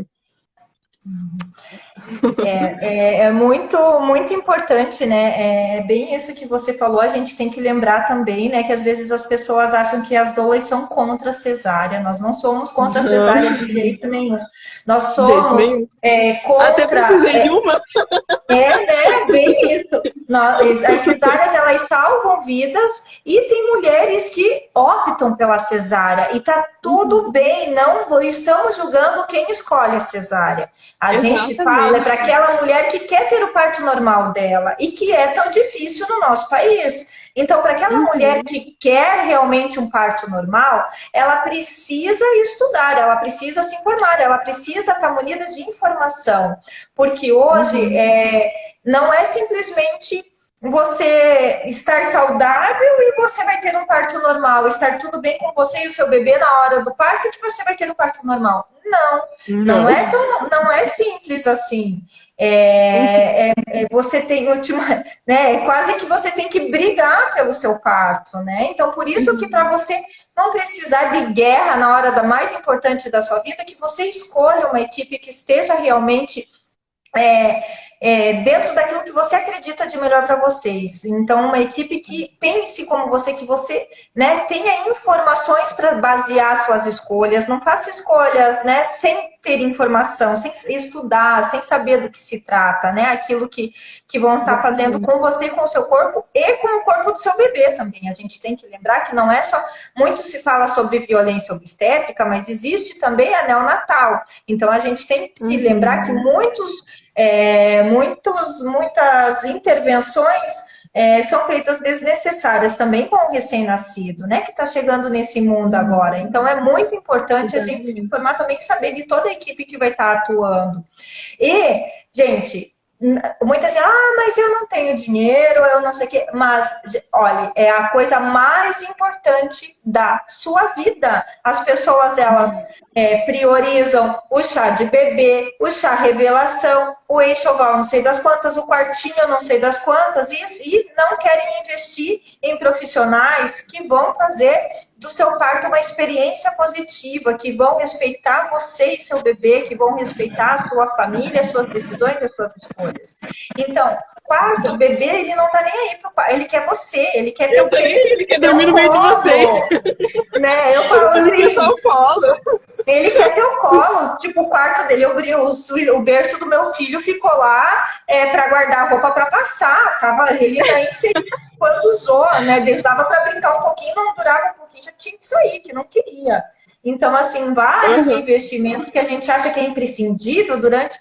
É muito, muito importante, né? É bem isso que você falou. A gente tem que lembrar também, né, que às vezes as pessoas acham que as doulas são contra a cesárea. Nós não somos contra a cesárea de jeito nenhum. Nós De jeito somos nenhum. Até contra. precisei de uma. Né? Bem isso. As cesáreas, elas salvam vidas e tem mulheres que optam pela cesárea e tá tudo bem, não estamos julgando quem escolhe a cesárea. A gente fala para aquela mulher que quer ter o parto normal dela e que é tão difícil no nosso país. Então, para aquela mulher que quer realmente um parto normal, ela precisa estudar, ela precisa se informar, ela precisa estar munida de informação. Porque hoje não é simplesmente você estar saudável e você vai ter um parto normal, estar tudo bem com você e o seu bebê na hora do parto que você vai ter um parto normal. Não é simples assim. Você tem né? Quase que você tem que brigar pelo seu parto, né? Então, por isso que para você não precisar de guerra na hora da mais importante da sua vida, que você escolha uma equipe que esteja realmente dentro daquilo que você acredita de melhor para vocês. Então, uma equipe que pense como você, que você, né, tenha informações para basear suas escolhas, não faça escolhas, né, sem ter informação, sem estudar, sem saber do que se trata, né, aquilo que vão estar fazendo com você, com o seu corpo e com o corpo do seu bebê também. A gente tem que lembrar que não é só, muito se fala sobre violência obstétrica, mas existe também a neonatal. Então, a gente tem que lembrar que muitas intervenções são feitas desnecessárias também com o recém-nascido, né, que está chegando nesse mundo agora. Então, é muito importante a gente informar também e saber de toda a equipe que vai estar atuando. E, gente, muitas dizem, mas eu não tenho dinheiro, eu não sei o quê. Mas, olha, é a coisa mais importante da sua vida. As pessoas, elas priorizam o chá de bebê, o chá revelação, o enxoval não sei das quantas, o quartinho não sei das quantas, e não querem investir em profissionais que vão fazer do seu parto uma experiência positiva, que vão respeitar você e seu bebê, que vão respeitar a sua família, as suas decisões, as suas escolhas. Então, quarto, bebê, ele não tá nem aí pro quarto, ele quer você, ele quer ter o peito, ele quer dormir no meio de vocês. Né? Eu falo assim, só o colo. Ele quer ter o colo, tipo, o quarto dele, o berço do meu filho ficou lá para guardar a roupa para passar, tava ele nem inserido quando usou, né? Dava para brincar um pouquinho, não durava um pouquinho, já tinha que sair, que não queria. Então, assim, vários investimentos que a gente acha que é imprescindível durante...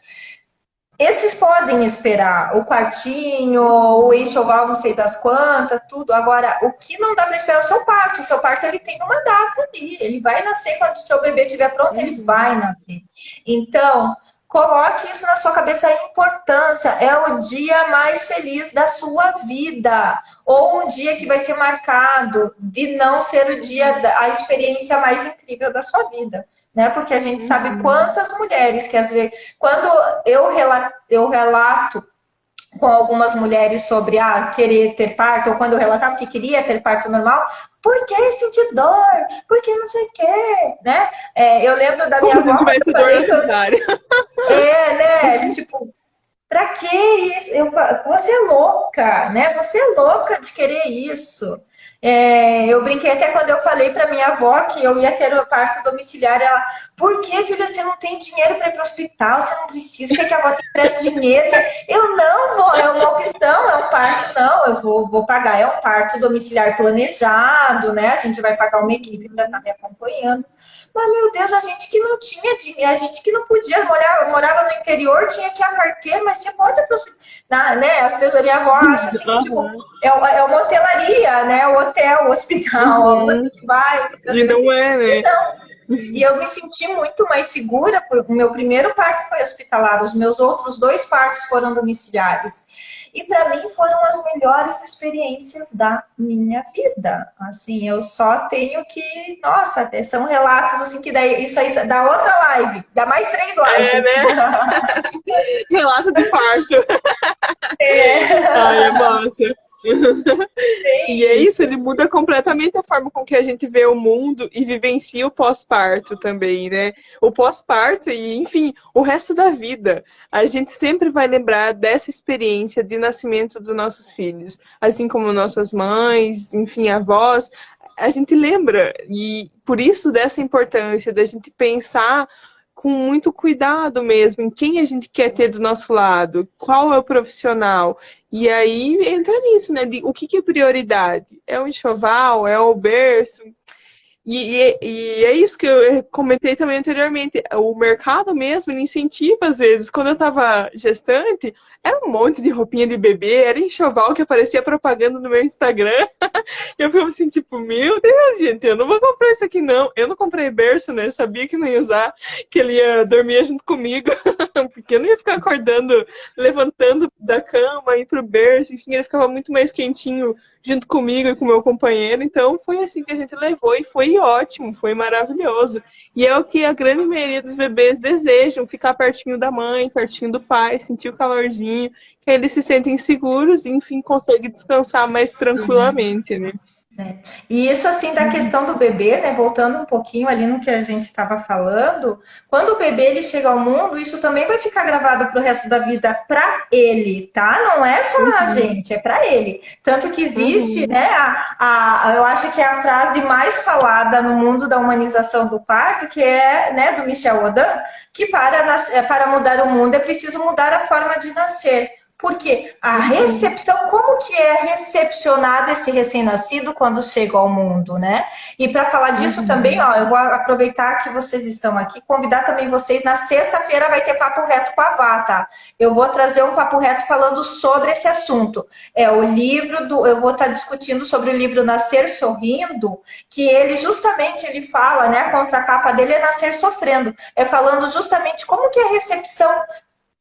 Esses podem esperar, o quartinho, o enxoval não sei das quantas, tudo. Agora, o que não dá para esperar é o seu parto. O seu parto, ele tem uma data ali. Ele vai nascer quando o seu bebê estiver pronto, ele vai nascer. Então, coloque isso na sua cabeça, a importância. É o dia mais feliz da sua vida. Ou um dia que vai ser marcado de não ser o dia, a experiência mais incrível da sua vida. Né? Porque a gente sabe quantas mulheres que às vezes, quando eu relato com algumas mulheres sobre querer ter parto, ou quando eu relatava que queria ter parto normal, por que sentir dor? Por que não sei o quê? Né? Eu lembro da minha avó. Como se tivesse dor necessária. Né? Tipo, pra que isso? Você é louca, né? Você é louca de querer isso. Eu brinquei até quando eu falei para minha avó que eu ia ter o parto domiciliar. Ela, por que, filha, você não tem dinheiro para ir para o hospital? Você não precisa, quer que a avó te empreste dinheiro? Eu não vou, é uma opção, é um parto, não, eu vou pagar, é um parto domiciliar planejado, né? A gente vai pagar uma equipe para estar me acompanhando. Mas, meu Deus, a gente que não tinha dinheiro, a gente que não podia, morava no interior, tinha que ir a carteira, mas você pode ir para o hospital, né? As pessoas, minha avó acha assim, tipo, é uma hotelaria, né? O hotel, o hospital, você vai. E não é, né? E eu me senti muito mais segura, porque o meu primeiro parto foi hospitalar, os meus outros 2 partos foram domiciliares. E para mim foram as melhores experiências da minha vida. Assim, eu só tenho que... Nossa, são relatos assim que daí, isso aí dá outra live, dá mais 3 lives. Né? Relato de parto. Ai, é massa. E é isso, ele muda completamente a forma com que a gente vê o mundo e vivencia o pós-parto também, né? O pós-parto e, enfim, o resto da vida. A gente sempre vai lembrar dessa experiência de nascimento dos nossos filhos. Assim como nossas mães, enfim, avós. A gente lembra. E por isso dessa importância da gente pensar com muito cuidado mesmo em quem a gente quer ter do nosso lado, qual é o profissional. E aí entra nisso, né? O que é prioridade? É o enxoval? É o berço? E é isso que eu comentei também anteriormente. O mercado mesmo ele incentiva, às vezes. Quando eu estava gestante, era um monte de roupinha de bebê, era enxoval que aparecia propaganda no meu Instagram. Eu fui assim, tipo, meu Deus, gente, eu não vou comprar isso aqui, não. Eu não comprei berço, né? Sabia que não ia usar, que ele ia dormir junto comigo. Porque eu não ia ficar acordando, levantando da cama, ir pro berço. Enfim, ele ficava muito mais quentinho junto comigo e com o meu companheiro. Então, foi assim que a gente levou e foi ótimo, foi maravilhoso. E é o que a grande maioria dos bebês desejam, ficar pertinho da mãe, pertinho do pai, sentir o calorzinho, que aí eles se sentem seguros e, enfim, conseguem descansar mais tranquilamente, né? E isso, assim, da questão do bebê, né? Voltando um pouquinho ali no que a gente estava falando, quando o bebê ele chega ao mundo, isso também vai ficar gravado para o resto da vida para ele, tá? Não é só a gente, é para ele. Tanto que existe, né? Eu acho que é a frase mais falada no mundo da humanização do parto, que é, né, do Michel Odin, que para mudar o mundo é preciso mudar a forma de nascer. Porque a recepção, como que é recepcionado esse recém-nascido quando chega ao mundo, né? E para falar disso também, ó, eu vou aproveitar que vocês estão aqui, convidar também vocês, na sexta-feira vai ter Papo Reto com a Vá, tá? Eu vou trazer um Papo Reto falando sobre esse assunto. Eu vou estar discutindo sobre o livro Nascer Sorrindo, que ele justamente, ele fala, né, a contracapa dele é Nascer Sofrendo, falando justamente como que é a recepção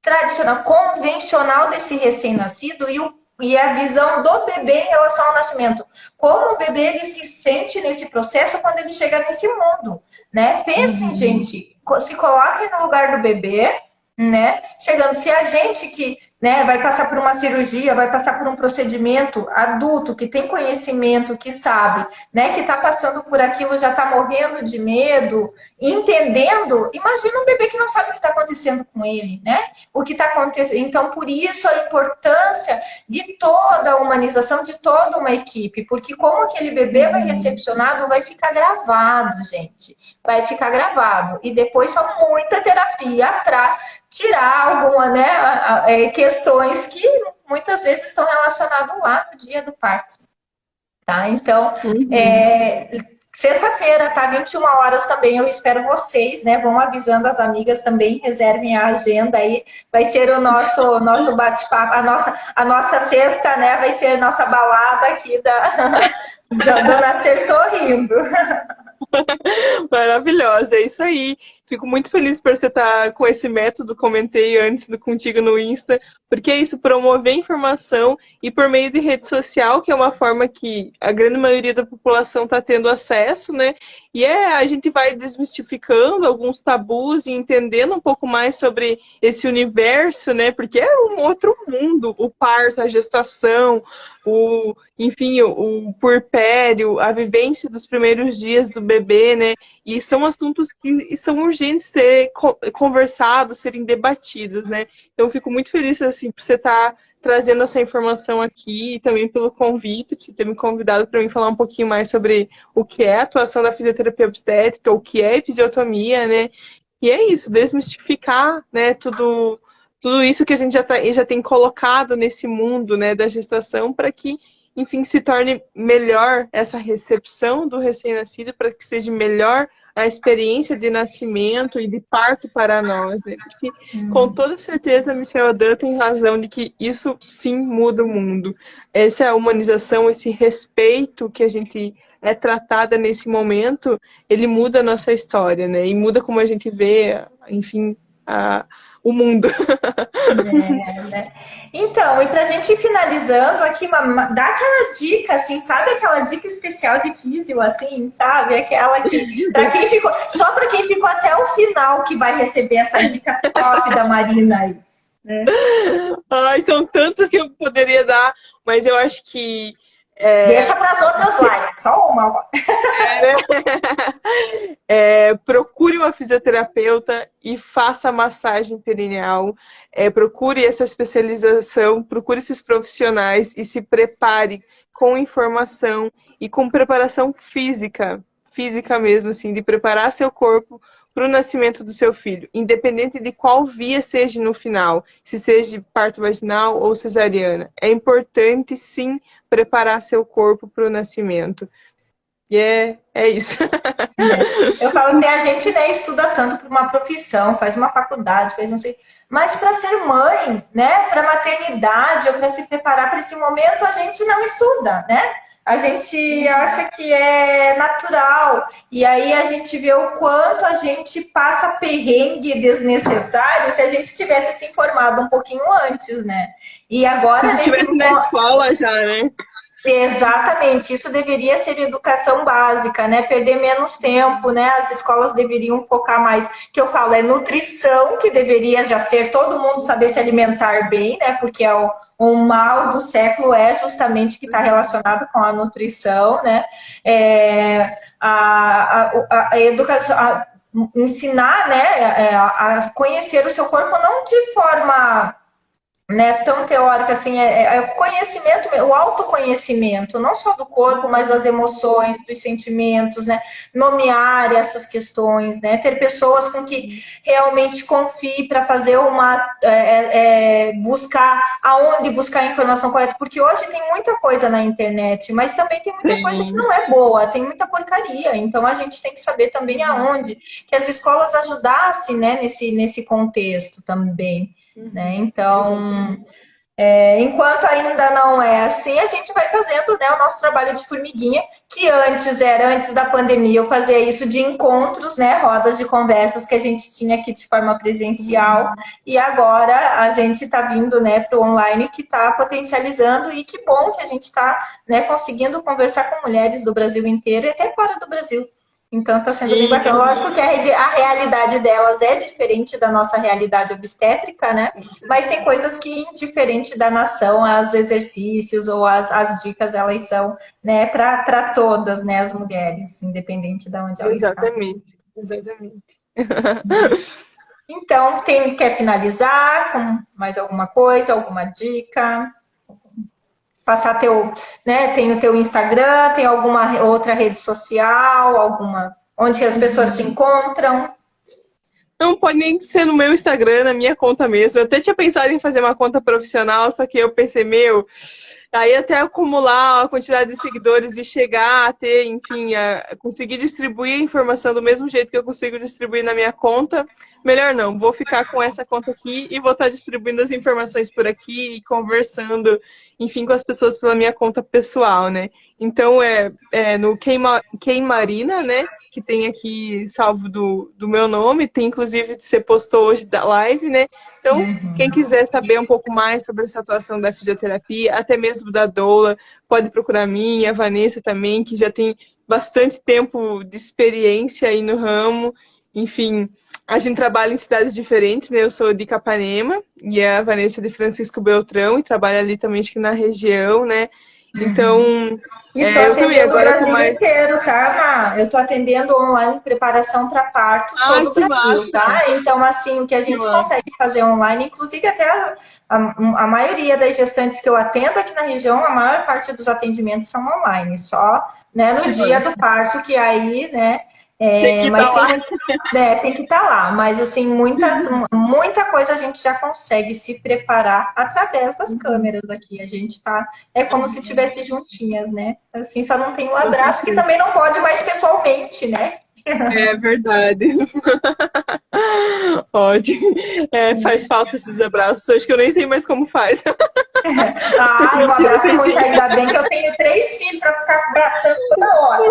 tradicional, convencional desse recém-nascido e a visão do bebê em relação ao nascimento. Como o bebê ele se sente nesse processo quando ele chega nesse mundo, né? Pensem, gente, se coloquem no lugar do bebê, né? Chegando, se a gente que, né, vai passar por uma cirurgia, vai passar por um procedimento adulto, que tem conhecimento, que sabe, né, que está passando por aquilo, já está morrendo de medo, entendendo, imagina um bebê que não sabe o que está acontecendo com ele, né? O que está acontecendo. Então, por isso a importância de toda a humanização, de toda uma equipe, porque como aquele bebê vai recepcionado, vai ficar gravado, gente. Vai ficar gravado. E depois só muita terapia para tirar alguma, né, questões que muitas vezes estão relacionadas lá no dia do parto. Tá? Então, sexta-feira, tá? 21 horas também, eu espero vocês, né? Vão avisando as amigas também, reservem a agenda aí. Vai ser o nosso bate-papo, a nossa sexta, né? Vai ser a nossa balada aqui da Nascer Sorrindo. Maravilhosa, é isso aí. Fico muito feliz por você estar com esse método, comentei antes contigo no Insta, porque é isso, promover informação e por meio de rede social, que é uma forma que a grande maioria da população está tendo acesso, né? E a gente vai desmistificando alguns tabus e entendendo um pouco mais sobre esse universo, né? Porque é um outro mundo, o parto, a gestação, enfim, o puerpério, a vivência dos primeiros dias do bebê, né? E são assuntos que são urgentes ser conversados, serem debatidos, né? Então, eu fico muito feliz, assim, por você estar trazendo essa informação aqui e também pelo convite, por você ter me convidado para mim falar um pouquinho mais sobre o que é a atuação da fisioterapia obstétrica, o que é episiotomia, né? E é isso, desmistificar, né, tudo isso que a gente já tem colocado nesse mundo, né, da gestação para que, enfim, se torne melhor essa recepção do recém-nascido, para que seja melhor a experiência de nascimento e de parto para nós, né? Porque, com toda certeza, Michel Odin tem razão de que isso, sim, muda o mundo. Essa é a humanização, esse respeito que a gente é tratada nesse momento, ele muda a nossa história, né? E muda como a gente vê, enfim, o mundo. Né? Então, e pra gente ir finalizando aqui, dá aquela dica, assim, sabe aquela dica especial de físio, assim, sabe? Aquela que, só para quem ficou até o final que vai receber essa dica top da Marina aí. Né? Ai, são tantas que eu poderia dar, mas eu acho que deixa para outras lives, só uma. Procure uma fisioterapeuta e faça massagem perineal. Procure essa especialização, procure esses profissionais e se prepare com informação e com preparação física mesmo, assim, de preparar seu corpo para o nascimento do seu filho, independente de qual via seja no final, se seja parto vaginal ou cesariana. É importante, sim, preparar seu corpo para o nascimento. E é isso. Eu falo que a gente, né, estuda tanto para uma profissão, faz uma faculdade, faz não sei, mas para ser mãe, né, para maternidade ou para se preparar para esse momento, a gente não estuda, né? A gente acha que é natural, e aí a gente vê o quanto a gente passa perrengue desnecessário se a gente tivesse se informado um pouquinho antes, né? E agora... Se estivesse na escola já, né? Exatamente, isso deveria ser educação básica, né? Perder menos tempo, né? As escolas deveriam focar mais, que eu falo, é nutrição, que deveria já ser todo mundo saber se alimentar bem, né? Porque é o mal do século é justamente que está relacionado com a nutrição, né? A educação, ensinar, né? A conhecer o seu corpo não de forma, né, tão teórica assim, o conhecimento, o autoconhecimento, não só do corpo, mas das emoções, dos sentimentos, né, nomear essas questões, né, ter pessoas com que realmente confie para fazer buscar aonde buscar a informação correta, porque hoje tem muita coisa na internet, mas também tem muita coisa que não é boa, tem muita porcaria, então a gente tem que saber também aonde, que as escolas ajudassem, né, nesse contexto também. Né? Então, enquanto ainda não é assim, a gente vai fazendo, né, o nosso trabalho de formiguinha, que antes da pandemia, eu fazia isso de encontros, né, rodas de conversas que a gente tinha aqui de forma presencial, e agora a gente está vindo, né, para o online, que está potencializando, e que bom que a gente está, né, conseguindo conversar com mulheres do Brasil inteiro e até fora do Brasil. Então está sendo bem bacana. Lógico que a realidade delas é diferente da nossa realidade obstétrica, né? Mas tem coisas que, diferente da nação, os exercícios ou as dicas, elas são, né, para todas, né, as mulheres, independente de onde elas estão. Exatamente. Então, quer finalizar com mais alguma coisa, alguma dica? Passar tem o teu Instagram, tem alguma outra rede social, onde as pessoas se encontram? Não pode nem ser no meu Instagram, na minha conta mesmo. Eu até tinha pensado em fazer uma conta profissional, só que eu pensei, aí até acumular a quantidade de seguidores e chegar a ter, enfim, a conseguir distribuir a informação do mesmo jeito que eu consigo distribuir na minha conta, melhor não. Vou ficar com essa conta aqui e vou estar distribuindo as informações por aqui e conversando, enfim, com as pessoas pela minha conta pessoal, né? Então, no Queimarina, né? Que tem aqui salvo do meu nome, tem inclusive você postou hoje da live, né? Então, quem quiser saber um pouco mais sobre essa atuação da fisioterapia, até mesmo da doula, pode procurar mim, a Vanessa também, que já tem bastante tempo de experiência aí no ramo. Enfim, a gente trabalha em cidades diferentes, né? Eu sou de Capanema e a Vanessa de Francisco Beltrão, e trabalha ali também, acho que na região, né? Então, eu também agora o Brasil inteiro, tá, Má? Eu tô atendendo online preparação para parto todo o Brasil, massa. tá? Então, assim, o que a gente consegue fazer online, inclusive até a maioria das gestantes que eu atendo aqui na região, a maior parte dos atendimentos são online, só, né, no dia do parto, que aí, né, tem que estar lá, mas assim, muita coisa a gente já consegue se preparar através das câmeras aqui. A gente tá, como se tivesse juntinhas, né? Assim, só não tem um abraço, que também não pode mais pessoalmente, né? É verdade. Pode. Faz falta esses abraços. Acho que eu nem sei mais como faz. Eu abraço muito, ainda bem que eu tenho 3 filhos para ficar abraçando toda hora.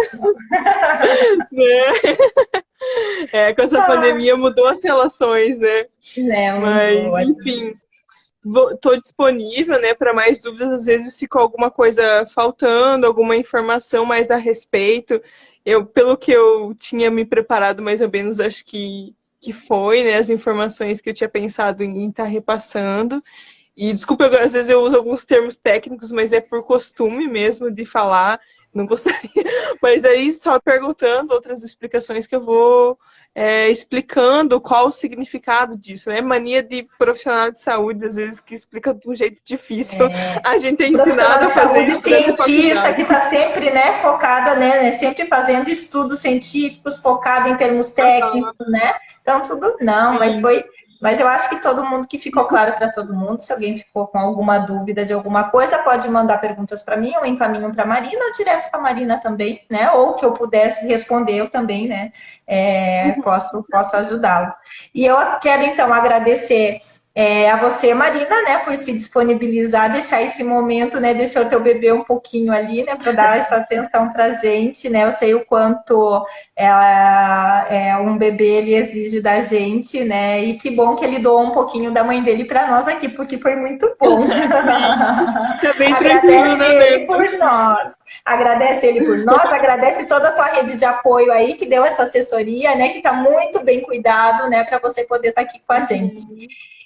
Com essa pandemia mudou as relações, né? Mas, enfim, estou disponível, né, para mais dúvidas. Às vezes ficou alguma coisa faltando, alguma informação mais a respeito. Pelo que eu tinha me preparado, mais ou menos, acho que foi, né, as informações que eu tinha pensado em estar repassando. E desculpa, às vezes eu uso alguns termos técnicos, mas é por costume mesmo de falar, não gostaria. Mas aí só perguntando outras explicações que eu vou explicando qual o significado disso. É mania de profissional de saúde, às vezes, que explica de um jeito difícil. A gente é ensinado a fazer isso. Cientista que está sempre, né, focada, né, sempre fazendo estudos científicos, focado em termos técnicos, né? Então, tudo não, mas eu acho que todo mundo, que ficou claro para todo mundo. Se alguém ficou com alguma dúvida de alguma coisa, pode mandar perguntas para mim, ou encaminham para a Marina, ou direto para a Marina também, né? Ou que eu pudesse responder, eu também, né? Posso ajudá-lo. E eu quero, então, agradecer A você, Marina, né, por se disponibilizar, deixar esse momento, né, deixar o teu bebê um pouquinho ali, né, para dar essa atenção pra gente, né, eu sei o quanto um bebê, ele exige da gente, né, e que bom que ele doou um pouquinho da mãe dele para nós aqui, porque foi muito bom. Tá bem tranquilo, Agradece né, ele Lena? por nós. Agradece ele por nós, agradece toda a tua rede de apoio aí, que deu essa assessoria, né, que tá muito bem cuidado, né, para você poder estar aqui com a gente.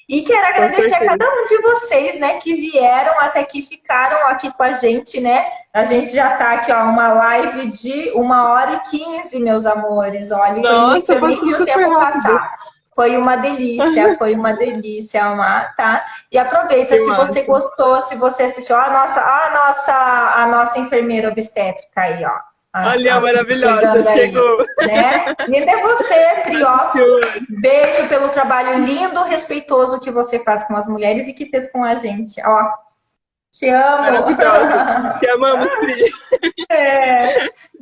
E quero Com agradecer a certeza. cada um de vocês, né, que vieram até aqui, ficaram aqui com a gente, né? A gente já tá aqui, ó, uma live de 1h15, meus amores. Olha, foi muito, Nossa, eu nem passou vi o super tempo rápido. passar. Foi uma delícia, amar, tá? E aproveita, Que se você massa. gostou, se você assistiu, a nossa enfermeira obstétrica aí, ó. Olha, maravilhosa, Chegando aí, chegou. né? Linda é você, Pri, ó. Assistiu antes. Beijo pelo trabalho lindo, respeitoso que você faz com as mulheres e que fez com a gente. Ó, te amo. Maravilhosa. Te amamos, Pri.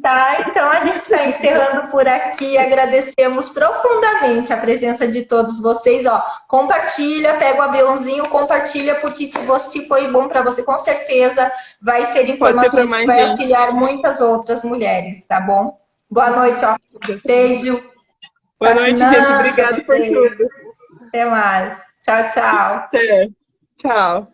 Tá, então a gente está encerrando por aqui. Agradecemos profundamente a presença de todos vocês. Ó, compartilha, pega o aviãozinho, compartilha, porque se foi bom para você, com certeza vai ser Pode ser pra informações que mais vai gente. auxiliar muitas outras mulheres, tá bom? Boa noite, ó. Beijo. Boa noite, gente. Obrigado por tudo. Até mais. Tchau, tchau. Até. Tchau.